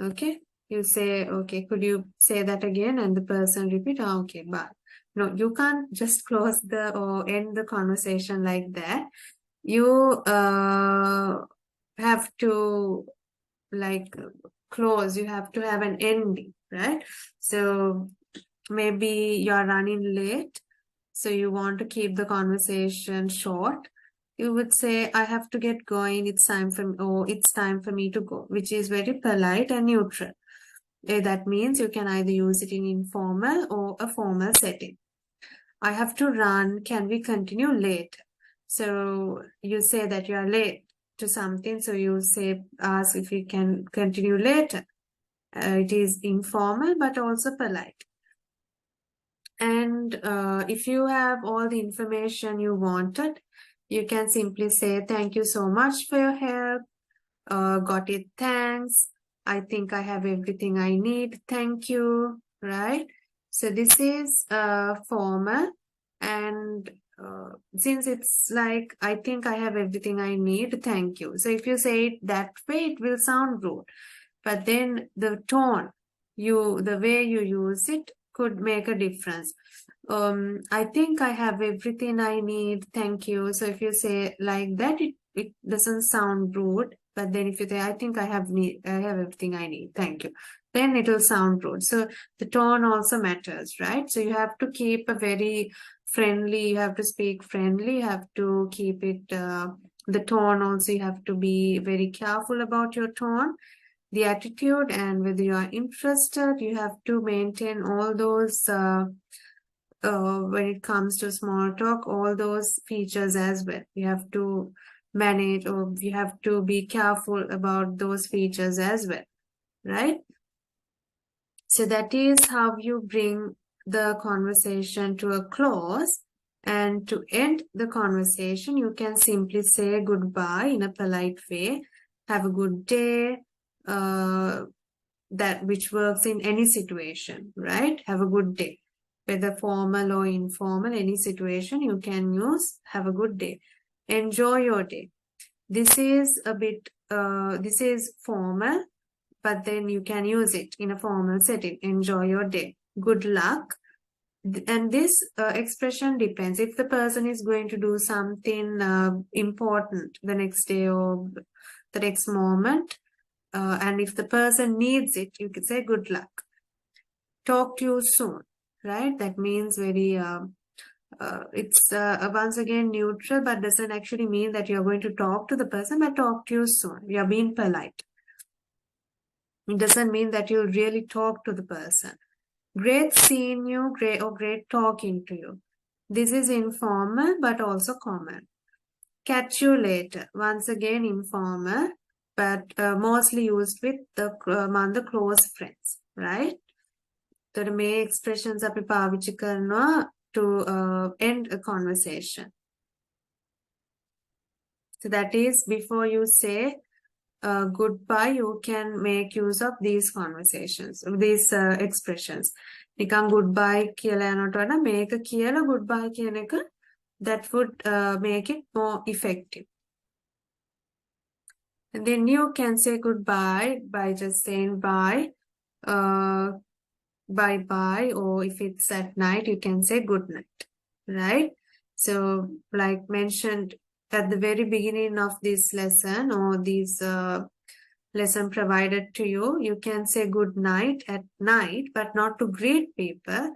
okay? You say, okay, could you say that again? And the person repeat, okay, bye. No, you can't just close or end the conversation like that. You have to close, you have to have an ending, right? So maybe you're running late, so you want to keep the conversation short. You would say, I have to get going, it's time for me to go, which is very polite and neutral. That means you can either use it in informal or a formal setting. I have to run, can we continue later? So you say that you are late to something, so you ask if you can continue later. It is informal but also polite. And if you have all the information you wanted, you can simply say, thank you so much for your help. Got it, thanks. I think I have everything I need. Thank you, right? So this is formal, and since it's like, I think I have everything I need, thank you. So if you say it that way, it will sound rude. But then the tone, the way you use it could make a difference. I think I have everything I need, thank you. So if you say like that, it doesn't sound rude. But then if you say, I think I have everything I need, thank you, then it will sound rude. So the tone also matters, right? So you have to keep a very friendly, you have to speak friendly, you have to keep it, the tone also, you have to be very careful about your tone, the attitude, and whether you are interested, you have to maintain all those, when it comes to small talk, all those features as well. You have to manage, or you have to be careful about those features as well, right? So that is how you bring the conversation to a close. And to end the conversation, you can simply say goodbye in a polite way. Have a good day. That which works in any situation, right? Have a good day. Whether formal or informal, any situation you can use have a good day. Enjoy your day. This is a bit, this is formal, but then you can use it in a formal setting. Enjoy your day. Good luck. And this expression depends. If the person is going to do something important the next day or the next moment, and if the person needs it, you could say good luck. Talk to you soon, right? That means very, it's once again neutral, but doesn't actually mean that you're going to talk to the person, but talk to you soon. You're being polite. It doesn't mean that you'll really talk to the person. Great seeing you, great talking to you. This is informal, but also common. Catch you later. Once again, informal, but mostly used with among the close friends, right? So the main expressions අපි පාවිච්චි කරනවා to end a conversation. So that is, before you say goodbye, you can make use of these conversations, these expressions. නිකන් goodbye කියලා යනට වඩා මේක කියලා goodbye කියන එක, that would make it more effective. And then you can say goodbye by just saying bye, bye, or if it's at night, you can say good night, right? So like mentioned at the very beginning of this lesson, or this lesson provided to you, you can say good night at night, but not to greet people,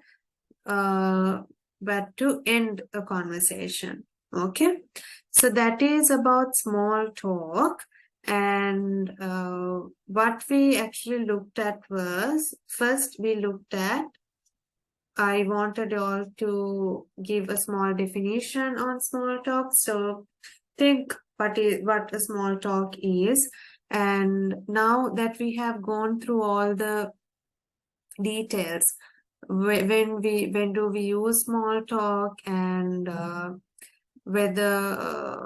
but to end a conversation. Okay, so that is about small talk. And what we actually looked at was, first we looked at, I wanted you all to give a small definition on small talk. So think what a small talk is. And now that we have gone through all the details, when do we use small talk, and whether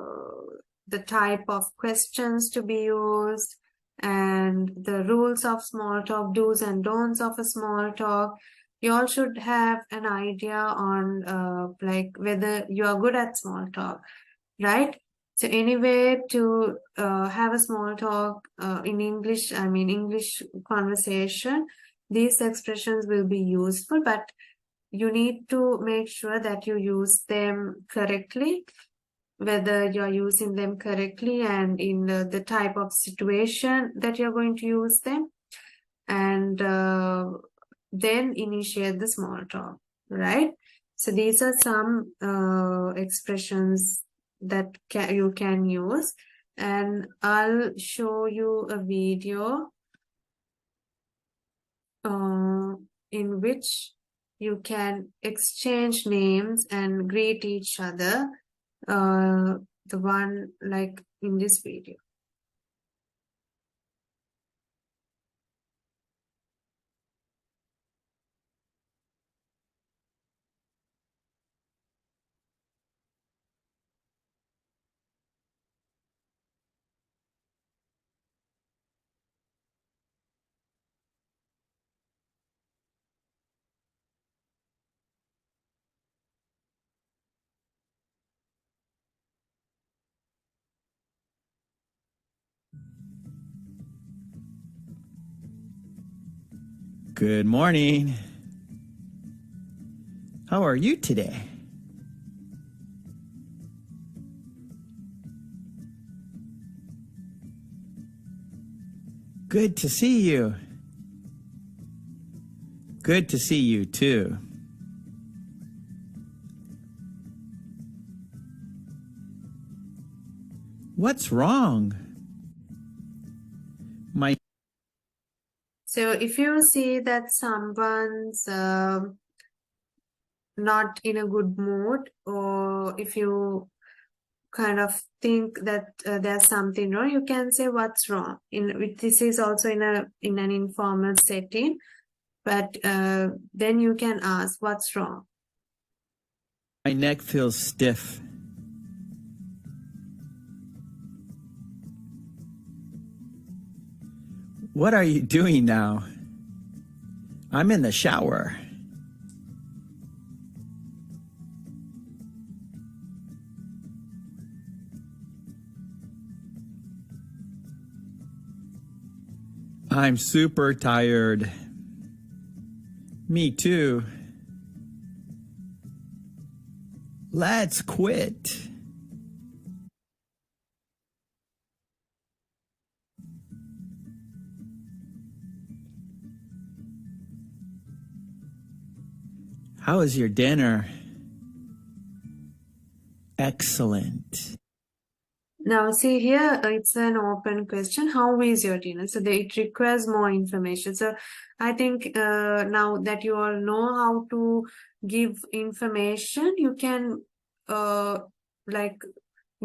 the type of questions to be used, and the rules of small talk, do's and don'ts of a small talk, you all should have an idea on like whether you are good at small talk, right? So anyway, to have a small talk in English, I mean English conversation, these expressions will be useful, but you need to make sure that you use them correctly, whether you're using them correctly and in the type of situation that you're going to use them, and then initiate the small talk, right? So these are some expressions that you can use, and I'll show you a video in which you can exchange names and greet each other, the one like in this video. Good morning. How are you today? Good to see you. Good to see you too. What's wrong? So if you see that someone's not in a good mood, or if you kind of think that there's something wrong, you can say what's wrong. This is also in an informal setting, but then you can ask what's wrong. My neck feels stiff. What are you doing now? I'm in the shower. I'm super tired. Me too. Let's quit. How was your dinner? Excellent. Now see here, it's an open question. How is your dinner? So it requires more information. So I think now that you all know how to give information, you can like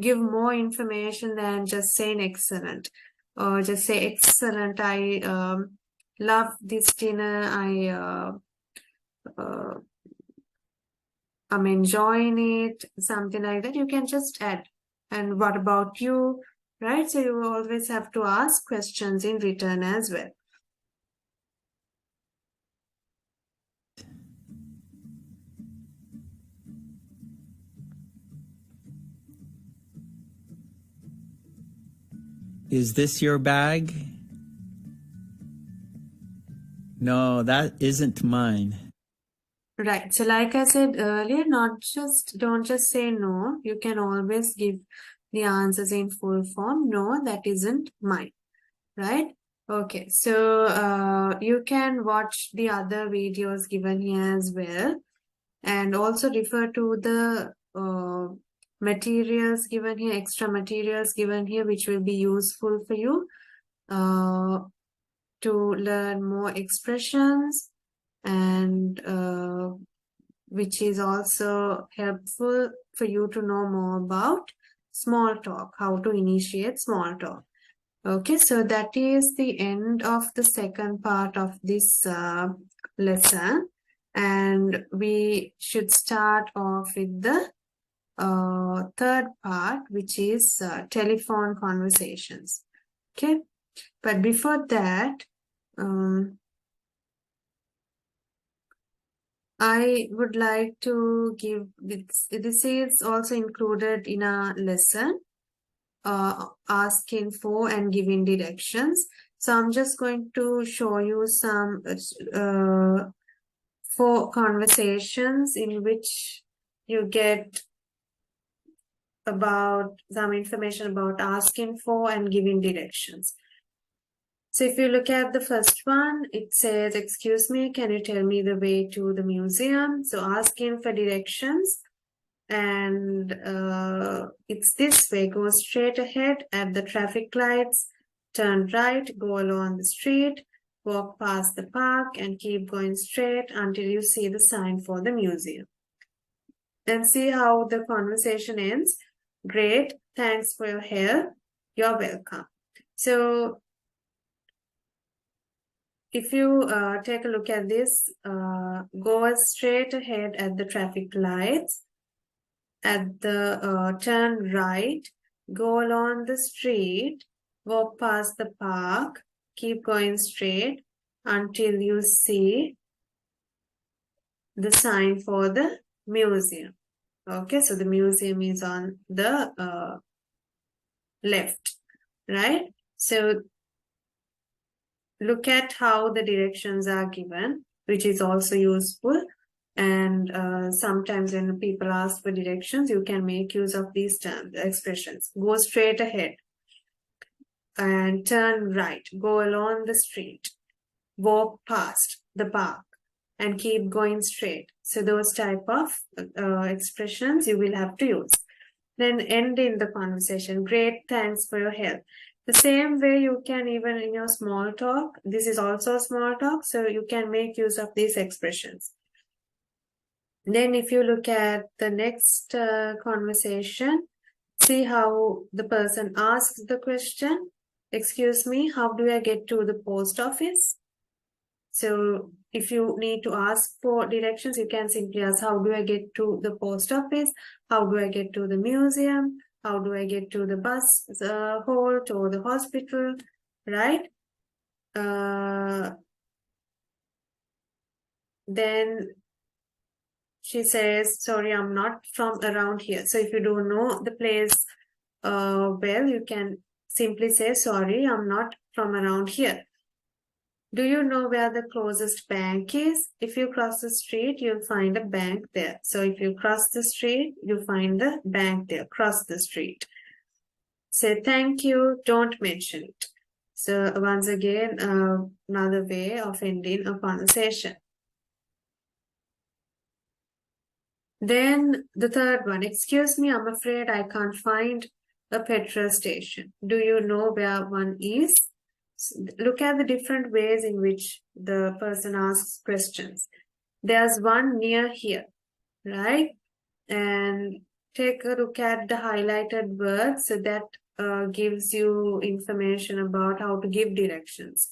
give more information than just saying excellent. Or just say excellent. I love this dinner. I'm enjoying it. Something like that. You can just add. And what about you? Right? So you always have to ask questions in return as well. Is this your bag? No, that isn't mine. Right. So like I said earlier, don't just say no. You can always give the answers in full form. No, that isn't mine. Right? Okay. So you can watch the other videos given here as well. And also refer to the materials given here, extra materials given here, which will be useful for you to learn more expressions, and which is also helpful for you to know more about small talk, how to initiate small talk. Okay, so that is the end of the second part of this lesson, and we should start off with the third part, which is telephone conversations. Okay, but before that, I would like to give this is also included in a lesson, asking for and giving directions. So I'm just going to show you some 4 conversations in which you get about some information about asking for and giving directions. So if you look at the first one, it says, excuse me, can you tell me the way to the museum? So asking for directions, and it's this way: go straight ahead at the traffic lights, turn right, go along the street, walk past the park, and keep going straight until you see the sign for the museum. And see how the conversation ends. Great, thanks for your help. You're welcome. So if you take a look at this, go straight ahead at the traffic lights, at the turn right, go along the street, walk past the park, keep going straight until you see the sign for the museum. Okay, so the museum is on the left, right? So look at how the directions are given, which is also useful. And sometimes when people ask for directions, you can make use of these terms, expressions. Go straight ahead and turn right. Go along the street. Walk past the park and keep going straight. So those type of expressions you will have to use. Then end in the conversation. Great, thanks for your help. The same way you can, even in your small talk, this is also small talk, so you can make use of these expressions. Then if you look at the next conversation, see how the person asks the question. Excuse me, how do I get to the post office? So if you need to ask for directions, you can simply ask, how do I get to the post office? How do I get to the museum? How do I get to the bus halt or the hospital, right? Then she says, sorry, I'm not from around here. So if you don't know the place well, you can simply say, sorry, I'm not from around here. Do you know where the closest bank is? If you cross the street, you'll find a bank there. So if you cross the street, you find the bank there. Cross the street. Say thank you, don't mention it. So once again, another way of ending a conversation. Then the third one, excuse me, I'm afraid I can't find a petrol station. Do you know where one is? Look at the different ways in which the person asks questions. There's one near here, right? And take a look at the highlighted words, so that gives you information about how to give directions.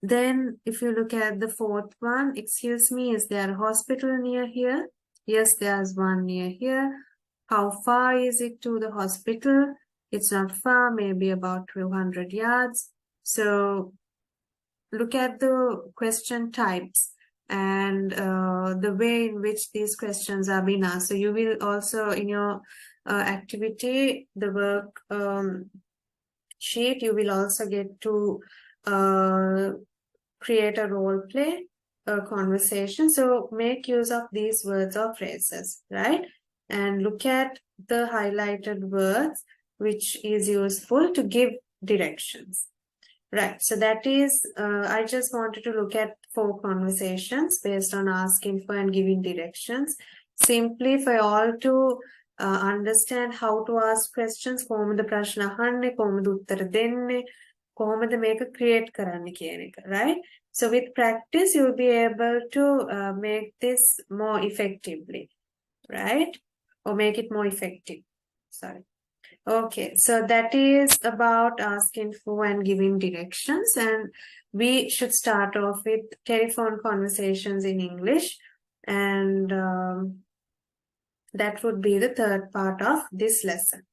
Then if you look at the fourth one, excuse me, is there a hospital near here? Yes, there's one near here. How far is it to the hospital? It's not far, maybe about 200 yards. So look at the question types and the way in which these questions are being asked. So you will also, in your activity, the work sheet, you will also get to create a role play conversation. So make use of these words or phrases, right? And look at the highlighted words, which is useful to give directions. Right, so that is, I just wanted to look at 4 conversations based on asking for and giving directions. Simply for all to understand how to ask questions, කොහොමද ප්‍රශ්න අහන්නේ, කොහොමද උත්තර දෙන්නේ, කොහොමද මේක create කරන්න කියන එක, right? So with practice, you'll be able to make this more effectively, right? Or make it more effective, sorry. Okay, so that is about asking for and giving directions, and we should start off with telephone conversations in English, and that would be the third part of this lesson.